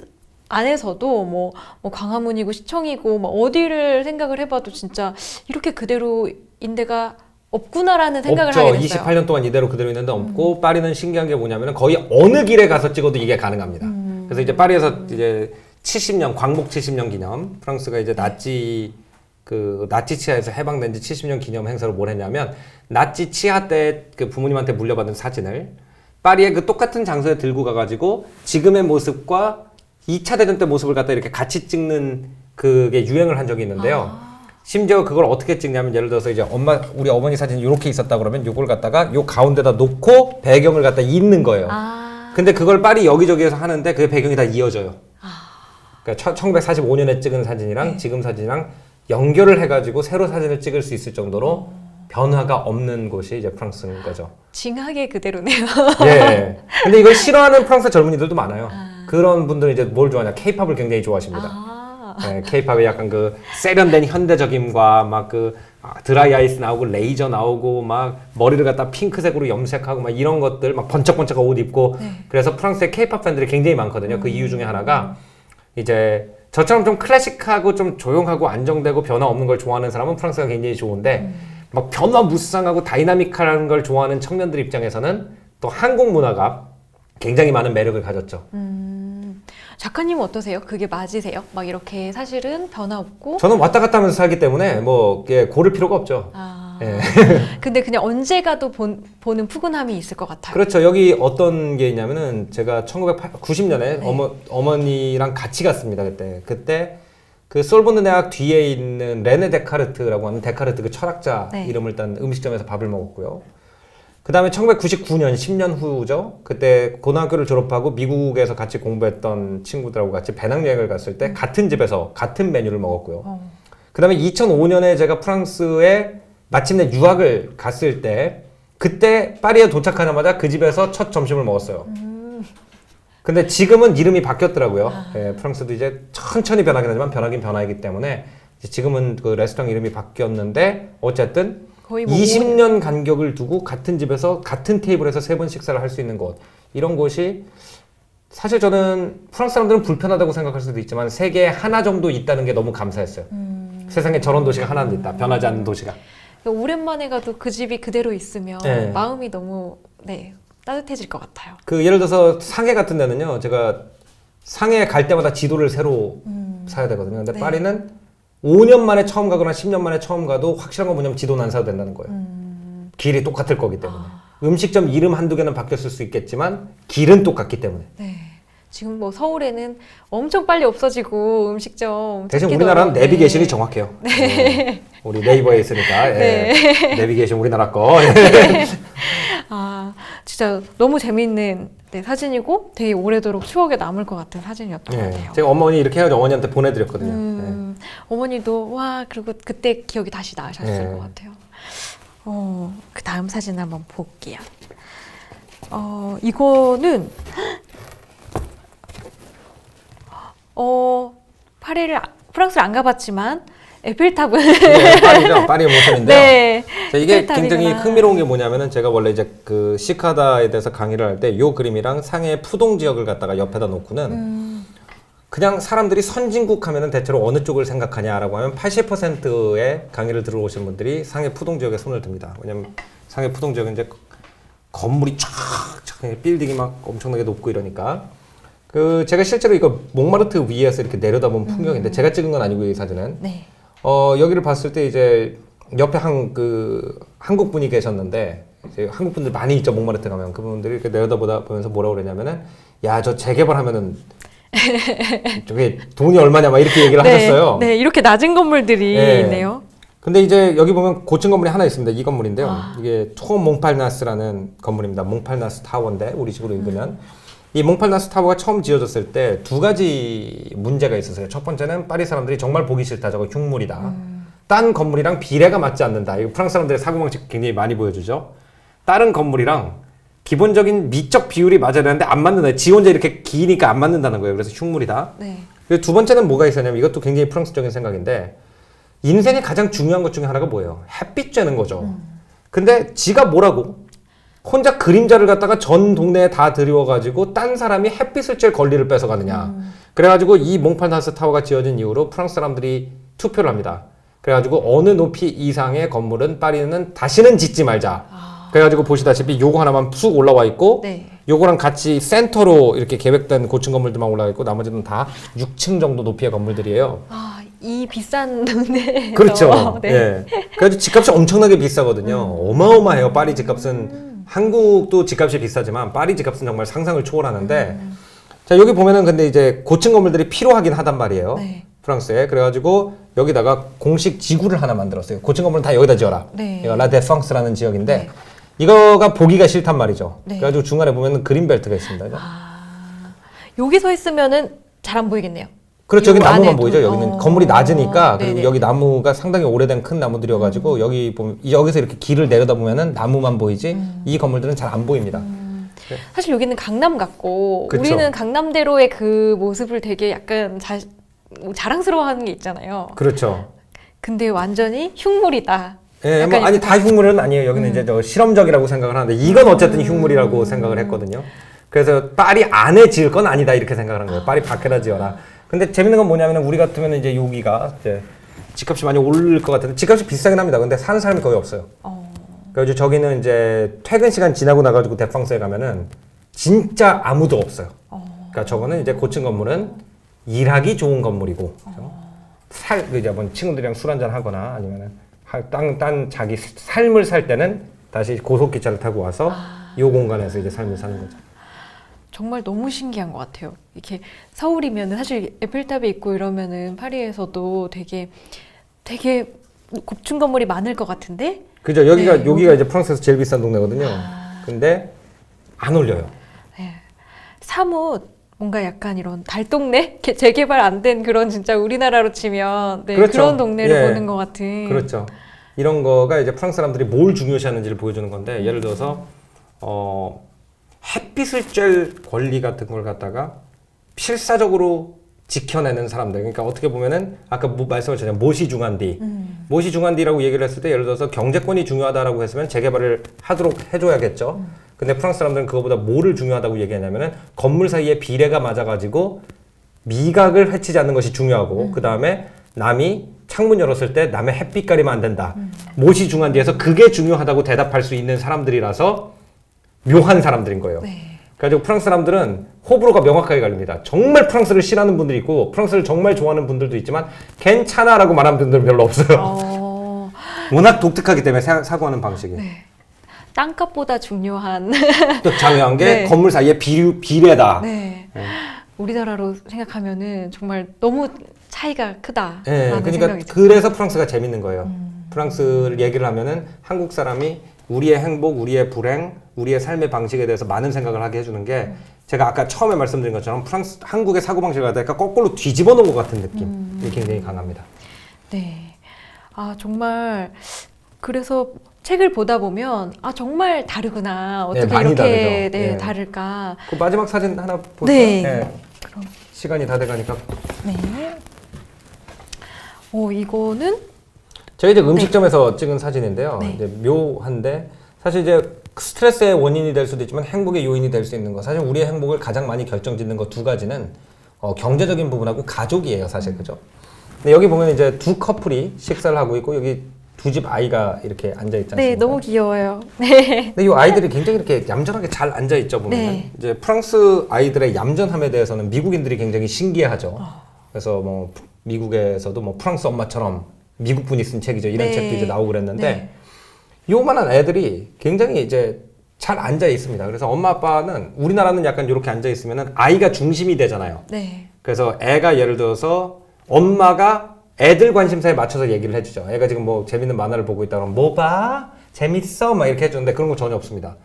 안에서도 뭐 광화문이고 시청이고 뭐 어디를 생각을 해봐도 진짜 이렇게 그대로인 데가 없구나라는 생각을 없죠. 하게 됐어요. 28년 동안 이대로 그대로 있는데 없고 파리는 신기한 게 뭐냐면 거의 어느 길에 가서 찍어도 이게 가능합니다. 그래서 이제 파리에서 이제 70년 광복 70년 기념 프랑스가 이제 나치 치하에서 해방된 지 70년 기념 행사로 뭘 했냐면 나치 치하 때 그 부모님한테 물려받은 사진을 파리의 그 똑같은 장소에 들고 가가지고 지금의 모습과 2차 대전 때 모습을 갖다 이렇게 같이 찍는 그게 유행을 한 적이 있는데요. 심지어 그걸 어떻게 찍냐면 예를 들어서 이제 우리 어머니 사진이 이렇게 있었다 그러면 이걸 갖다가 요 가운데다 놓고 배경을 갖다 잇는 거예요. 근데 그걸 파리 여기저기에서 하는데 그 배경이 다 이어져요. 그러니까 1945년에 찍은 사진이랑 지금 사진이랑 연결을 해가지고 새로 사진을 찍을 수 있을 정도로 변화가 없는 곳이 이제 프랑스인 거죠. 징하게 그대로네요. 예. 근데 이걸 싫어하는 프랑스 젊은이들도 많아요. 그런 분들은 이제 뭘 좋아하냐? 케이팝을 굉장히 좋아하십니다. 네, 케이팝의 약간 그 세련된 현대적임과 막 그 드라이 아이스 나오고 레이저 나오고 막 머리를 갖다 핑크색으로 염색하고 막 이런 것들 막 번쩍번쩍한 옷 입고 그래서 프랑스의 케이팝 팬들이 굉장히 많거든요. 그 이유 중에 하나가 이제 저처럼 좀 클래식하고 좀 조용하고 안정되고 변화 없는 걸 좋아하는 사람은 프랑스가 굉장히 좋은데 막 변화무쌍하고 다이나믹한 걸 좋아하는 청년들 입장에서는 또 한국 문화가 굉장히 많은 매력을 가졌죠. 작가님은 어떠세요? 그게 맞으세요? 막 이렇게 사실은 변화 없고 저는 왔다 갔다 하면서 살기 때문에 뭐 고를 필요가 없죠. 예. 근데 그냥 언제 가도 보는 푸근함이 있을 것 같아요. 그렇죠. 여기 어떤 게 있냐면은 제가 1990년에 어머니랑 같이 갔습니다. 그때 그 솔보르 대학 뒤에 있는 레네 데카르트라고 하는 데카르트 그 철학자 이름을 딴 음식점에서 밥을 먹었고요. 그 다음에 1999년 10년 후죠. 그때 고등학교를 졸업하고 미국에서 같이 공부했던 친구들하고 같이 배낭여행을 갔을 때 같은 집에서 같은 메뉴를 먹었고요. 그 다음에 2005년에 제가 프랑스에 마침내 유학을 갔을 때 그때 파리에 도착하자마자 그 집에서 첫 점심을 먹었어요. 근데 지금은 이름이 바뀌었더라고요. 예, 프랑스도 이제 천천히 변하긴 하지만 변하긴 변화이기 때문에 지금은 그 레스토랑 이름이 바뀌었는데 어쨌든 거의 뭐 20년 간격을 두고 같은 집에서 같은 테이블에서 3번 식사를 할 수 있는 곳 이런 곳이 사실 저는 프랑스 사람들은 불편하다고 생각할 수도 있지만 세계에 하나 정도 있다는 게 너무 감사했어요. 세상에 저런 도시가 하나도 있다. 변하지 않는 도시가. 오랜만에 가도 그 집이 그대로 있으면 네. 마음이 너무 따뜻해질 것 같아요. 그 예를 들어서 상해 같은 데는요. 제가 상해 갈 때마다 지도를 새로 사야 되거든요. 근데 파리는 5년 만에 처음 가거나 10년 만에 처음 가도 확실한 건 뭐냐면 지도는 안 사도 된다는 거예요. 길이 똑같을 거기 때문에. 음식점 이름 한두 개는 바뀌었을 수 있겠지만 길은 똑같기 때문에. 네. 지금 뭐 서울에는 엄청 빨리 없어지고 음식점 대신 찾기도 우리나라는 어려운데. 내비게이션이 정확해요. 우리 네이버에 있으니까. 내비게이션 우리나라 거. 진짜 너무 재미있는 사진이고 되게 오래도록 추억에 남을 것 같은 사진이었던 것 같아요. 제가 어머니 이렇게 해가지고 어머니한테 보내드렸거든요. 어머니도 와 그리고 그때 기억이 다시 나셨을 것 같아요. 그 다음 사진 한번 볼게요. 이거는 프랑스를 안 가봤지만 에펠탑은 파리죠. 파리의 모습인데요. 네. 자, 이게 에펠탑이구나. 굉장히 흥미로운 게 뭐냐면은 제가 원래 이제 그 시카다에 대해서 강의를 할 때 요 그림이랑 상해 푸동 지역을 갖다가 옆에다 놓고는 그냥 사람들이 선진국 하면은 대체로 어느 쪽을 생각하냐라고 하면 80%의 강의를 들어오신 분들이 상해 푸동 지역에 손을 듭니다. 왜냐면 상해 푸동 지역은 이제 건물이 쫙 빌딩이 막 엄청나게 높고 이러니까 그 제가 실제로 이거 몽마르트 위에서 이렇게 내려다본 풍경인데 제가 찍은 건 아니고 이 사진은 여기를 봤을 때 이제 옆에 한국 분이 계셨는데 이제 한국 분들 많이 있죠. 몽마르트 가면 그분들이 이렇게 내려다보면서 뭐라고 그러냐면은 야, 저 재개발하면은 저게 돈이 얼마냐 막 이렇게 얘기를 하셨어요. 네, 이렇게 낮은 건물들이 네. 있네요. 근데 이제 여기 보면 고층 건물이 하나 있습니다. 이 건물인데요. 이게 투어 몽팔나스라는 건물입니다. 몽팔나스 타워인데 우리 식으로 읽으면 이 몽팔나스 타워가 처음 지어졌을 때 두 가지 문제가 있었어요. 첫 번째는 파리 사람들이 정말 보기 싫다. 저거 흉물이다. 딴 건물이랑 비례가 맞지 않는다. 이거 프랑스 사람들의 사고방식 굉장히 많이 보여주죠. 다른 건물이랑 기본적인 미적 비율이 맞아야 되는데 안 맞는다. 지 혼자 이렇게 기니까 안 맞는다는 거예요. 그래서 흉물이다. 네. 그리고 두 번째는 뭐가 있었냐면 이것도 굉장히 프랑스적인 생각인데 인생의 가장 중요한 것 중에 하나가 뭐예요? 햇빛 쬐는 거죠. 근데 지가 뭐라고? 혼자 그림자를 갖다가 전 동네에 다 들여가지고 딴 사람이 햇빛을 쬐 권리를 뺏어가느냐. 그래가지고 이 몽팔나스 타워가 지어진 이후로 프랑스 사람들이 투표를 합니다. 그래가지고 어느 높이 이상의 건물은 파리는 다시는 짓지 말자. 그래가지고 보시다시피 요거 하나만 쑥 올라와 있고 네. 요거랑 같이 센터로 이렇게 계획된 고층 건물들만 올라와 있고 나머지는 다 6층 정도 높이의 건물들이에요. 아, 이 비싼 동네에서 그렇죠. 네. 예. 그래서 집값이 엄청나게 비싸거든요. 어마어마해요. 파리 집값은 한국도 집값이 비싸지만 파리 집값은 정말 상상을 초월하는데 자 여기 보면은 근데 이제 고층 건물들이 필요하긴 하단 말이에요. 네. 프랑스에 그래가지고 여기다가 공식 지구를 하나 만들었어요. 고층 건물은 다 여기다 지어라. 네. 이거 라 데팡스라는 지역인데 네. 이거가 보기가 싫단 말이죠. 네. 그래가지고 중간에 보면은 그린벨트가 있습니다. 여기 서 있으면은 잘 안 보이겠네요. 그렇죠. 여기 요 나무만 안에 보이죠. 여기는 건물이 낮으니까 그리고 네네. 여기 나무가 상당히 오래된 큰 나무들이어가지고 여기 보면 여기서 이렇게 길을 내려다 보면은 나무만 보이지 이 건물들은 잘 안 보입니다. 사실 여기는 강남 같고 그쵸. 우리는 강남대로의 그 모습을 되게 약간 자랑스러워하는 게 있잖아요. 그렇죠. 근데 완전히 흉물이다. 예, 약간 뭐 아니 다 흉물은 아니에요. 여기는 이제 저 실험적이라고 생각을 하는데 이건 어쨌든 흉물이라고 생각을 했거든요. 그래서 파리 안에 지을 건 아니다 이렇게 생각을 한 거예요. 파리 밖에다 지어라. 근데 재밌는 건 뭐냐면 우리 같으면 이제 여기가 이제 집값이 많이 오를 것 같은데 집값이 비싸긴 합니다. 근데 사는 사람이 거의 없어요. 그래서 저기는 이제 퇴근 시간 지나고 나가지고 데팡스에 가면은 진짜 아무도 없어요. 그러니까 저거는 이제 고층 건물은 일하기 좋은 건물이고 이제 뭐 친구들이랑 술 한잔 하거나 아니면은 딴 자기 삶을 살 때는 다시 고속기차를 타고 와서 이 공간에서 이제 삶을 사는 거죠. 정말 너무 신기한 것 같아요. 이렇게 서울이면은 사실 에펠탑이 있고 이러면은 파리에서도 되게 고층 건물이 많을 것 같은데. 그죠? 여기가 네, 여기가 이제 프랑스에서 제일 비싼 동네거든요. 근데 안 올려요. 네. 사뭇 뭔가 약간 이런 달동네? 재개발 안 된 그런 진짜 우리나라로 치면 네, 그렇죠. 그런 동네를 예. 보는 것 같은. 그렇죠. 이런 거가 이제 프랑스 사람들이 뭘 중요시하는지를 보여주는 건데 예를 들어서 햇빛을 쬐 권리 같은 걸 갖다가 필사적으로 지켜내는 사람들. 그러니까 어떻게 보면은 아까 말씀하셨잖아요. 모시 중한디. 모시 중한디라고 얘기를 했을 때 예를 들어서 경제권이 중요하다라고 했으면 재개발을 하도록 해줘야겠죠. 근데 프랑스 사람들은 그거보다 뭐를 중요하다고 얘기하냐면은 건물 사이에 비례가 맞아가지고 미각을 해치지 않는 것이 중요하고 그 다음에 남이 창문 열었을 때 남의 햇빛 가리면 안 된다. 모시 중한디에서 그게 중요하다고 대답할 수 있는 사람들이라서 묘한 사람들인 거예요. 네. 그래가지고 프랑스 사람들은 호불호가 명확하게 갈립니다. 정말 프랑스를 싫어하는 분들이 있고 프랑스를 정말 좋아하는 분들도 있지만 괜찮아라고 말하는 분들은 별로 없어요. 워낙 독특하기 때문에 사고하는 방식이. 네. 땅값보다 중요한 또 중요한 게 네. 건물 사이에 비례다. 네. 우리나라로 생각하면은 정말 너무 차이가 크다라는 네, 그러니까 생각이 들어요. 그래서 프랑스가 재밌는 거예요. 프랑스를 얘기를 하면은 한국 사람이 우리의 행복, 우리의 불행, 우리의 삶의 방식에 대해서 많은 생각을 하게 해주는 게 제가 아까 처음에 말씀드린 것처럼 한국의 사고방식을 갖다가 거꾸로 뒤집어 놓은 것 같은 느낌이 굉장히 강합니다. 네. 아, 정말 그래서 책을 보다 보면 아, 정말 다르구나. 어떻게 많이 이렇게 다르죠. 네, 네. 다를까. 그 마지막 사진 하나 볼까요? 네. 그럼 시간이 다 돼가니까. 네. 이거는 저희 이제 음식점에서 찍은 사진인데요. 네. 이제 묘한데 사실 이제 스트레스의 원인이 될 수도 있지만 행복의 요인이 될 수 있는 거. 사실 우리의 행복을 가장 많이 결정짓는 거 두 가지는 경제적인 부분하고 가족이에요, 사실 그죠? 근데 여기 보면 이제 두 커플이 식사를 하고 있고 여기 두 집 아이가 이렇게 앉아 있지 않습니까? 네, 너무 귀여워요. 네. 근데 이 아이들이 굉장히 이렇게 얌전하게 잘 앉아 있죠 보면. 네. 이제 프랑스 아이들의 얌전함에 대해서는 미국인들이 굉장히 신기해하죠. 그래서 뭐 미국에서도 뭐 프랑스 엄마처럼 미국 분이 쓴 책이죠. 이런 네. 책도 이제 나오고 그랬는데. 네. 요만한 애들이 굉장히 이제 잘 앉아 있습니다. 그래서 엄마 아빠는 우리나라는 약간 이렇게 앉아 있으면은 아이가 중심이 되잖아요. 네. 그래서 애가 예를 들어서 엄마가 애들 관심사에 맞춰서 얘기를 해주죠. 애가 지금 뭐 재밌는 만화를 보고 있다 그러면 뭐 봐? 재밌어? 막 이렇게 해주는데 그런 거 전혀 없습니다.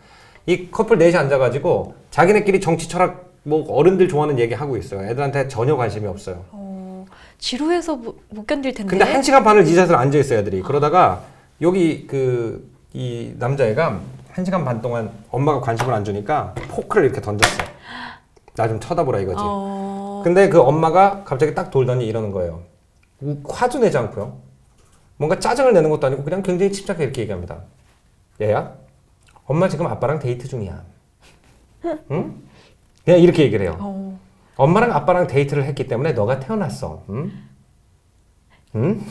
이 커플 넷이 앉아가지고 자기네끼리 정치 철학 뭐 어른들 좋아하는 얘기 하고 있어요. 애들한테 전혀 관심이 없어요. 지루해서 못 견딜 텐데. 근데 1시간 반을 이 자세로 앉아 있어요, 애들이. 그러다가 여기 이 남자애가 1시간 반 동안 엄마가 관심을 안 주니까 포크를 이렇게 던졌어요. 나 좀 쳐다보라 이거지. 근데 그 엄마가 갑자기 딱 돌더니 이러는 거예요. 화도 내지 않고요. 뭔가 짜증을 내는 것도 아니고 그냥 굉장히 침착하게 이렇게 얘기합니다. 얘야, 엄마 지금 아빠랑 데이트 중이야. 응? 그냥 이렇게 얘기를 해요. 엄마랑 아빠랑 데이트를 했기 때문에 너가 태어났어. 응? 응?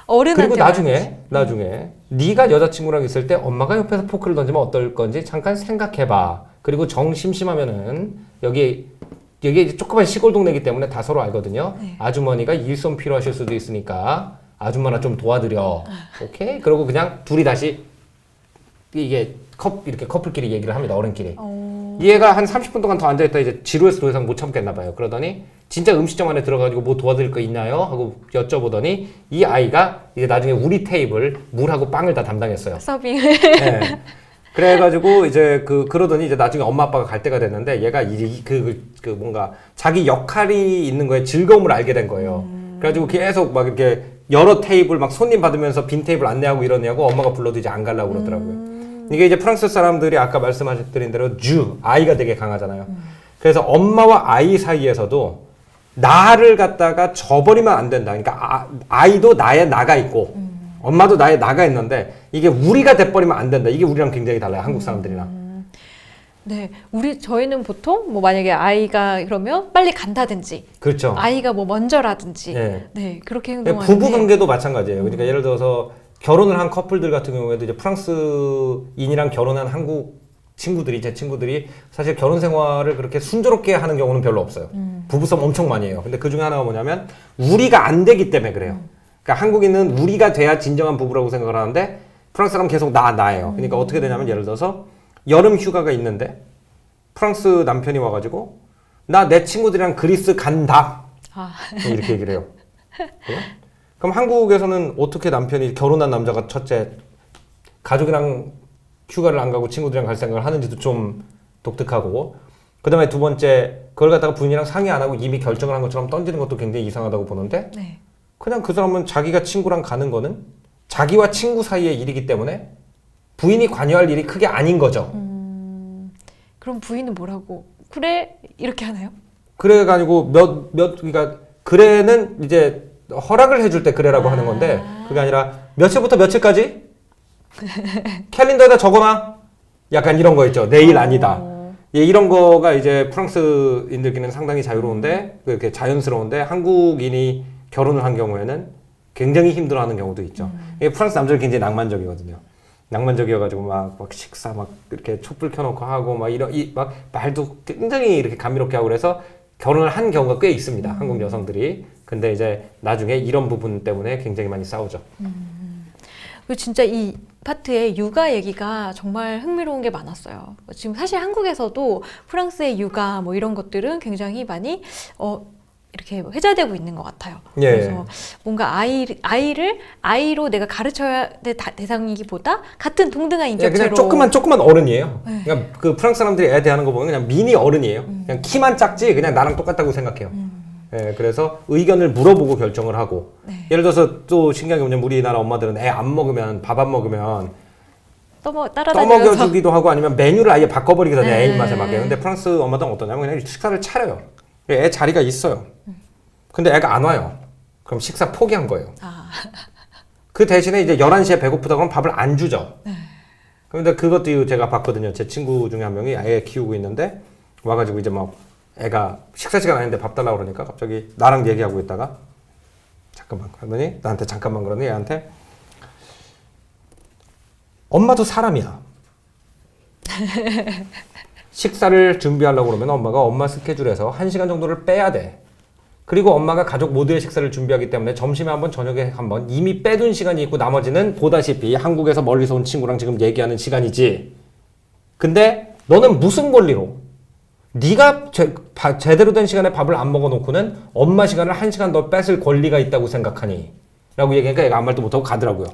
어른한테 그리고 말하지. 나중에 네가 여자친구랑 있을 때 엄마가 옆에서 포크를 던지면 어떨 건지 잠깐 생각해봐. 그리고 정 심심하면은 여기 이제 조그만 시골 동네이기 때문에 다 서로 알거든요. 네. 아주머니가 일손 필요하실 수도 있으니까 아줌마나 좀 도와드려. 오케이? 그리고 그냥 둘이 다시 이게 이렇게 커플끼리 얘기를 합니다. 어른끼리. 얘가 한 30분 동안 더 앉아있다 이제 지루해서 더 이상 못 참겠나 봐요. 그러더니 진짜 음식점 안에 들어가지고 뭐 도와드릴 거 있나요? 하고 여쭤보더니 이 아이가 이제 나중에 우리 테이블 물하고 빵을 다 담당했어요. 서빙을. 네. 그래가지고 이제 그러더니 이제 나중에 엄마 아빠가 갈 때가 됐는데 얘가 이제 뭔가 자기 역할이 있는 거에 즐거움을 알게 된 거예요. 그래가지고 계속 막 이렇게 여러 테이블 막 손님 받으면서 빈 테이블 안내하고 이러냐고 엄마가 불러도 이제 안 가려고 그러더라고요. 이게 이제 프랑스 사람들이 아까 말씀하셨던 대로 아이가 되게 강하잖아요. 그래서 엄마와 아이 사이에서도 나를 갖다가 줘버리면 안 된다. 그러니까 아이도 나에 나가 있고 엄마도 나에 나가 있는데 이게 우리가 돼버리면 안 된다. 이게 우리랑 굉장히 달라요. 한국 사람들이랑. 네, 저희는 보통 뭐 만약에 아이가 그러면 빨리 간다든지, 그렇죠. 아이가 뭐 먼저라든지, 네. 네 그렇게 행동하는데 부부 관계도 마찬가지예요. 그러니까 예를 들어서 결혼을 한 커플들 같은 경우에도 이제 프랑스인이랑 결혼한 한국 제 친구들이 사실 결혼 생활을 그렇게 순조롭게 하는 경우는 별로 없어요. 부부싸움 엄청 많이 해요. 근데 그 중에 하나가 뭐냐면 우리가 안 되기 때문에 그래요. 그러니까 한국인은 우리가 돼야 진정한 부부라고 생각을 하는데 프랑스 사람은 계속 나예요. 그러니까 어떻게 되냐면 예를 들어서 여름 휴가가 있는데 프랑스 남편이 와가지고 나 내 친구들이랑 그리스 간다. 이렇게 얘기를 해요. 그럼 한국에서는 어떻게 남편이 결혼한 남자가 첫째 가족이랑 휴가를 안 가고 친구들이랑 갈 생각을 하는지도 좀 독특하고 그 다음에 두 번째 그걸 갖다가 부인이랑 상의 안 하고 이미 결정을 한 것처럼 던지는 것도 굉장히 이상하다고 보는데 네. 그냥 그 사람은 자기가 친구랑 가는 거는 자기와 친구 사이의 일이기 때문에 부인이 관여할 일이 크게 아닌 거죠. 그럼 부인은 뭐라고? 그래 이렇게 하나요? 그래가지고 그러니까 그래는 이제 허락을 해줄 때 그래라고 하는 건데 그게 아니라 며칠부터 며칠까지 캘린더에다 적어놔. 약간 이런 거 있죠. 내일 아니다. 예, 이런 거가 이제 프랑스인들끼리는 상당히 자유로운데 그렇게 자연스러운데 한국인이 결혼을 한 경우에는 굉장히 힘들어하는 경우도 있죠. 이게 프랑스 남자들 굉장히 낭만적이거든요. 낭만적이어가지고 막 식사 막 이렇게 촛불 켜놓고 하고 막 막 말도 굉장히 이렇게 감미롭게 하고 그래서 결혼을 한 경우가 꽤 있습니다. 한국 여성들이. 근데 이제 나중에 이런 부분 때문에 굉장히 많이 싸우죠. 그리고 진짜 이 파트에 육아 얘기가 정말 흥미로운 게 많았어요. 지금 사실 한국에서도 프랑스의 육아 뭐 이런 것들은 굉장히 많이 이렇게 회자되고 있는 것 같아요. 예. 그래서 뭔가 아이를 아이로 내가 가르쳐야 될 대상이기보다 같은 동등한 예, 인격체로 그냥 조그만 어른이에요. 네. 그냥 그 프랑스 사람들이 애 대하는 거 보면 그냥 미니 어른이에요. 그냥 키만 작지 그냥 나랑 똑같다고 생각해요. 예, 그래서 의견을 물어보고 결정을 하고 네. 예를 들어서 또 신기한 게 뭐냐면 우리나라 엄마들은 애 안 먹으면 밥 안 먹으면 따라다니면서 떠먹여주기도 하고 아니면 메뉴를 아예 바꿔버리거든요. 네. 애 입맛에 맞게. 근데 프랑스 엄마들은 어떠냐면 그냥 식사를 차려요. 애 자리가 있어요. 근데 애가 안 와요. 그럼 식사 포기한 거예요. 그 대신에 이제 11시에 배고프다 그러면 밥을 안 주죠. 근데 그것도 제가 봤거든요. 제 친구 중에 한 명이 애 키우고 있는데 와가지고 이제 막 애가 식사 시간 아닌데 밥 달라고 그러니까 갑자기 나랑 얘기하고 있다가 잠깐만 그러더니 나한테 잠깐만 그러더니 애한테 엄마도 사람이야. 식사를 준비하려고 그러면 엄마가 엄마 스케줄에서 1시간 정도를 빼야 돼. 그리고 엄마가 가족 모두의 식사를 준비하기 때문에 점심에 한번 저녁에 한번 이미 빼둔 시간이 있고 나머지는 보다시피 한국에서 멀리서 온 친구랑 지금 얘기하는 시간이지. 근데 너는 무슨 권리로 네가 제대로 된 시간에 밥을 안 먹어놓고는 엄마 시간을 1시간 더 뺏을 권리가 있다고 생각하니? 라고 얘기하니까 얘가 아무 말도 못하고 가더라고요.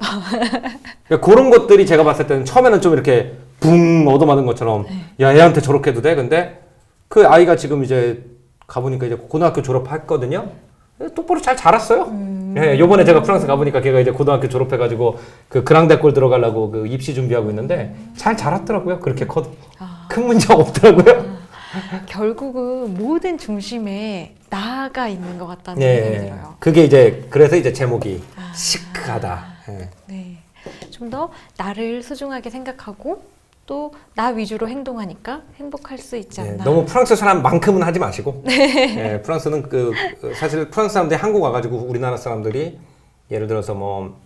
그러니까 그런 것들이 제가 봤을 때는 처음에는 좀 이렇게 붕 얻어맞은 것처럼 야 얘한테 저렇게 해도 돼? 근데 그 아이가 지금 이제 가보니까 이제 고등학교 졸업했거든요. 똑바로 잘 자랐어요. 예, 요번에 제가 프랑스 가보니까 걔가 이제 고등학교 졸업해가지고 그 그랑데골 들어가려고 그 입시 준비하고 있는데 잘 자랐더라고요. 그렇게 커도. 큰 문제가 없더라고요. 결국은 모든 중심에 나가 있는 것 같다는 예, 생각이 들어요. 그게 이제 그래서 이제 제목이 시크하다. 예. 네. 좀 더 나를 소중하게 생각하고 또 나 위주로 행동하니까 행복할 수 있지 예, 않나. 너무 프랑스 사람만큼은 하지 마시고. 예, 프랑스는 사실 프랑스 사람들이 한국 와가지고 우리나라 사람들이 예를 들어서 뭐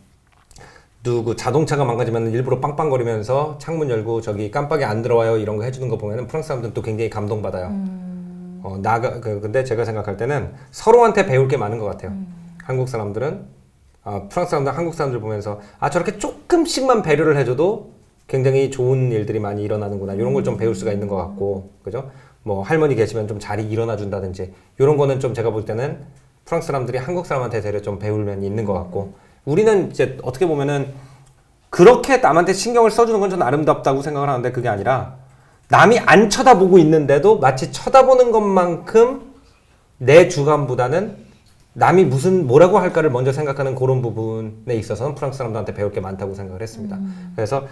누구 자동차가 망가지면 일부러 빵빵거리면서 창문 열고 저기 깜빡이 안 들어와요 이런 거 해주는 거 보면은 프랑스 사람들은 또 굉장히 감동받아요. 근데 제가 생각할 때는 서로한테 배울 게 많은 것 같아요. 한국 사람들은 프랑스 사람들 한국 사람들 보면서 저렇게 조금씩만 배려를 해줘도 굉장히 좋은 일들이 많이 일어나는구나 이런 걸 좀 배울 수가 있는 것 같고, 그죠? 뭐 할머니 계시면 좀 자리 일어나 준다든지 이런 거는 좀 제가 볼 때는 프랑스 사람들이 한국 사람한테 되려 좀 배울 면이 있는 것 같고, 우리는 이제 어떻게 보면은 그렇게 남한테 신경을 써주는 건 전 아름답다고 생각을 하는데 그게 아니라 남이 안 쳐다보고 있는데도 마치 쳐다보는 것만큼 내 주관보다는 남이 뭐라고 할까를 먼저 생각하는 그런 부분에 있어서는 프랑스 사람들한테 배울 게 많다고 생각을 했습니다. 그래서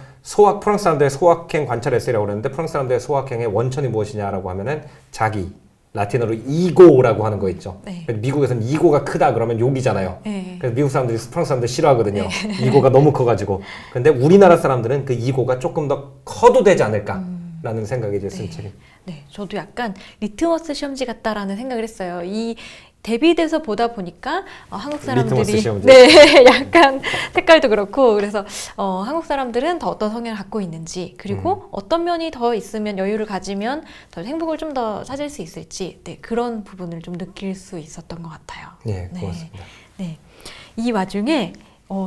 프랑스 사람들의 소확행 관찰 에세이라고 그랬는데 프랑스 사람들의 소확행의 원천이 무엇이냐라고 하면은 자기, 라틴어로 이고라고 하는 거 있죠. 네. 미국에서는 이고가 크다 그러면 욕이잖아요. 네. 그래서 미국 사람들이 프랑스 사람들 싫어하거든요. 이고가 너무 커가지고. 근데 우리나라 사람들은 그 이고가 조금 더 커도 되지 않을까라는 생각이 이제 쓴 책이. 네, 저도 약간 리트머스 시험지 같다라는 생각을 했어요. 이 대비돼서 보다 보니까 한국 사람들이 리트머스 시험지. 네, 약간 색깔도 그렇고 그래서 한국 사람들은 더 어떤 성향을 갖고 있는지 그리고 어떤 면이 더 있으면 여유를 가지면 더 행복을 좀 더 찾을 수 있을지 그런 부분을 좀 느낄 수 있었던 것 같아요. 네, 고맙습니다. 네, 이 와중에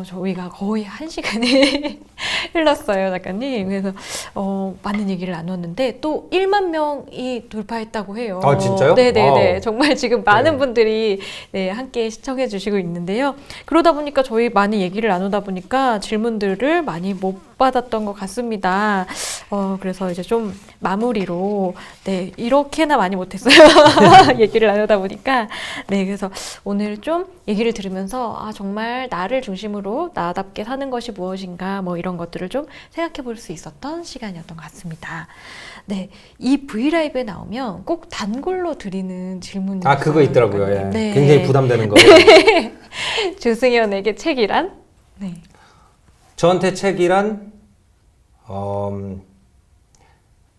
저희가 거의 1시간이 흘렀어요, 작가님. 그래서 많은 얘기를 나눴는데 또 1만 명이 돌파했다고 해요. 아, 진짜요? 네네네. 와우. 정말 지금 많은 네. 분들이 함께 시청해 주시고 있는데요. 그러다 보니까 저희 많이 얘기를 나누다 보니까 질문들을 많이 못 받았던 것 같습니다. 그래서 이제 좀 마무리로 이렇게나 많이 못했어요. 얘기를 나누다 보니까 그래서 오늘 좀 얘기를 들으면서 정말 나를 중심으로 나답게 사는 것이 무엇인가 뭐 이런 것들을 좀 생각해 볼 수 있었던 시간이었던 것 같습니다. 네, 이 브이라이브에 나오면 꼭 단골로 드리는 질문이 그거 있더라고요. 예. 네. 굉장히 부담되는 거. 조승현에게 책이란? 네. 저한테 책이란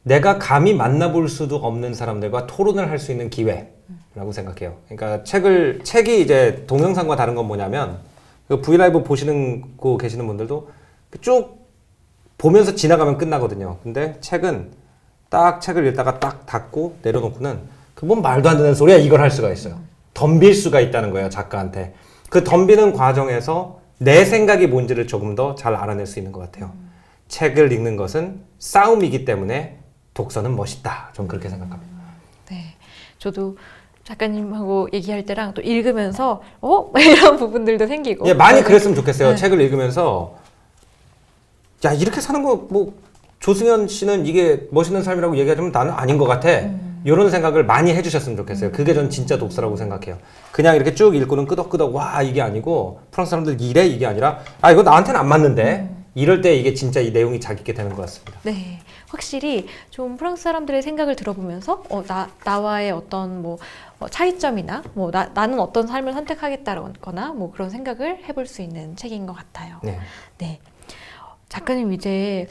내가 감히 만나볼 수도 없는 사람들과 토론을 할 수 있는 기회라고 생각해요. 그러니까 책이 이제 동영상과 다른 건 뭐냐면 그 브이라이브 보시는 거 계시는 분들도 쭉 보면서 지나가면 끝나거든요. 근데 책은 딱 책을 읽다가 딱 닫고 내려놓고는 뭔 말도 안 되는 소리야 이걸 할 수가 있어요. 덤빌 수가 있다는 거예요, 작가한테. 그 덤비는 과정에서 내 생각이 뭔지를 조금 더 잘 알아낼 수 있는 것 같아요. 책을 읽는 것은 싸움이기 때문에 독서는 멋있다. 전 그렇게 생각합니다. 네, 저도 작가님하고 얘기할 때랑 또 읽으면서 이런 부분들도 생기고. 예, 많이 그랬으면 좋겠어요. 네. 책을 읽으면서 야 이렇게 사는 거 뭐 조승현 씨는 이게 멋있는 삶이라고 얘기하자면 나는 아닌 것 같아. 이런 생각을 많이 해주셨으면 좋겠어요. 그게 전 진짜 독서라고 생각해요. 그냥 이렇게 쭉 읽고는 끄덕끄덕 와 이게 아니고 프랑스 사람들 이래 이게 아니라 이거 나한테는 안 맞는데 이럴 때 이게 진짜 이 내용이 자기게 되는 것 같습니다. 네, 확실히 좀 프랑스 사람들의 생각을 들어보면서 나와의 어떤 뭐 차이점이나 뭐 나는 어떤 삶을 선택하겠다거나 뭐 그런 생각을 해볼 수 있는 책인 것 같아요. 네. 네. 작가님 이제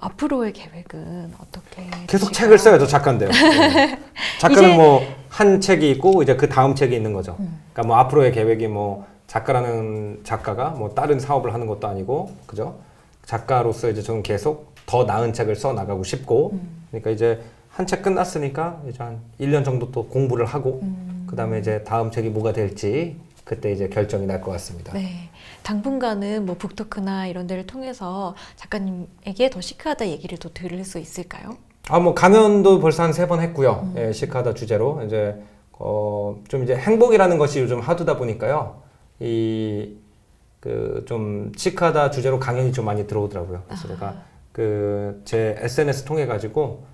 앞으로의 계획은 어떻게 계속 되실까요? 책을 써야죠, 작가인데요. 네. 작가는 뭐 한 책이 있고 이제 그 다음 책이 있는 거죠. 그러니까 뭐 앞으로의 계획이 뭐 작가라는 작가가 뭐 다른 사업을 하는 것도 아니고, 그죠? 작가로서 이제 저는 계속 더 나은 책을 써 나가고 싶고, 그러니까 이제 한 책 끝났으니까 이제 한 1년 정도 또 공부를 하고, 그다음에 이제 다음 책이 뭐가 될지 그때 이제 결정이 날 것 같습니다. 네. 당분간은 뭐 북토크나 이런 데를 통해서 작가님에게 더 시크하다 얘기를 더 들을 수 있을까요? 뭐 강연도 벌써 한 3번 했고요. 예, 시크하다 주제로 이제 좀 이제 행복이라는 것이 요즘 하도다 보니까요. 좀 시크하다 주제로 강연이 좀 많이 들어오더라고요. 그래서 제가 제 SNS 통해 가지고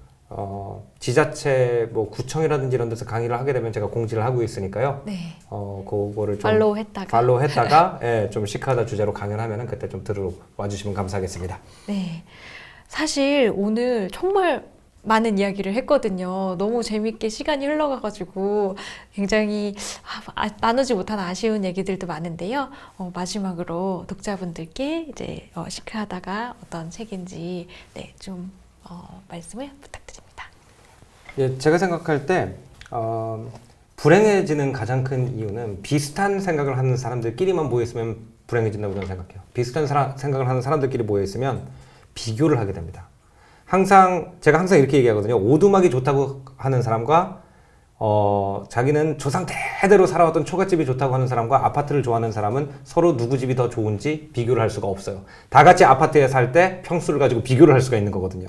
지자체 뭐 구청이라든지 이런 데서 강의를 하게 되면 제가 공지를 하고 있으니까요. 네. 그거를 좀 팔로우 했다가 예, 좀 시크하다 주제로 강연하면은 그때 좀 들어와 주시면 감사하겠습니다. 네. 사실 오늘 정말 많은 이야기를 했거든요. 너무 재밌게 시간이 흘러가가지고 굉장히 나누지 못한 아쉬운 얘기들도 많은데요. 마지막으로 독자분들께 이제 시크하다가 어떤 책인지 네, 좀 말씀을 부탁드립니다. 예, 제가 생각할 때 불행해지는 가장 큰 이유는 비슷한 생각을 하는 사람들끼리만 모여있으면 불행해진다고 저는 생각해요. 비슷한 생각을 하는 사람들끼리 모여있으면 비교를 하게 됩니다. 제가 항상 이렇게 얘기하거든요. 오두막이 좋다고 하는 사람과 자기는 조상 대대로 살아왔던 초가집이 좋다고 하는 사람과 아파트를 좋아하는 사람은 서로 누구 집이 더 좋은지 비교를 할 수가 없어요. 다 같이 아파트에 살 때 평수를 가지고 비교를 할 수가 있는 거거든요.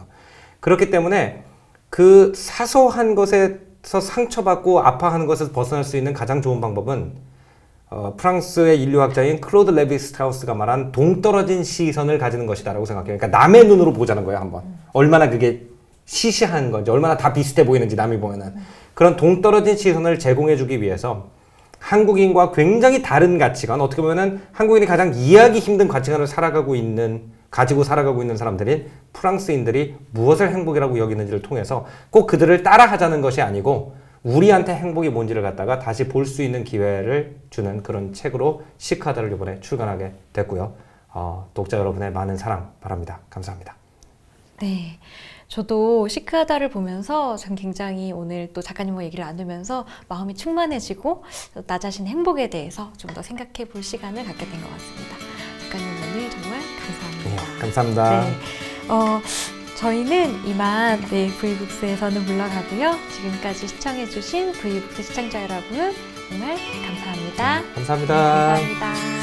그렇기 때문에 그 사소한 것에서 상처받고 아파하는 것에서 벗어날 수 있는 가장 좋은 방법은 프랑스의 인류학자인 클로드 레비 스트라우스가 말한 동떨어진 시선을 가지는 것이다라고 생각해요. 그러니까 남의 눈으로 보자는 거예요, 한번. 얼마나 그게 시시한 건지, 얼마나 다 비슷해 보이는지 남이 보면은. 그런 동떨어진 시선을 제공해주기 위해서 한국인과 굉장히 다른 가치관, 어떻게 보면은 한국인이 가장 이해하기 힘든 가치관을 가지고 살아가고 있는 사람들인 프랑스인들이 무엇을 행복이라고 여기는지를 통해서 꼭 그들을 따라하자는 것이 아니고 우리한테 행복이 뭔지를 갖다가 다시 볼 수 있는 기회를 주는 그런 책으로 시크하다를 이번에 출간하게 됐고요. 독자 여러분의 많은 사랑 바랍니다. 감사합니다. 네. 저도 시크하다를 보면서 전 굉장히 오늘 또 작가님과 얘기를 나누면서 마음이 충만해지고 나 자신 행복에 대해서 좀 더 생각해 볼 시간을 갖게 된 것 같습니다. 작가님 오늘 정말 감사합니다. 네, 감사합니다. 네. 저희는 이만 V북스에서는 물러가고요. 지금까지 시청해주신 V북스 시청자 여러분 정말 감사합니다. 감사합니다. 네, 감사합니다.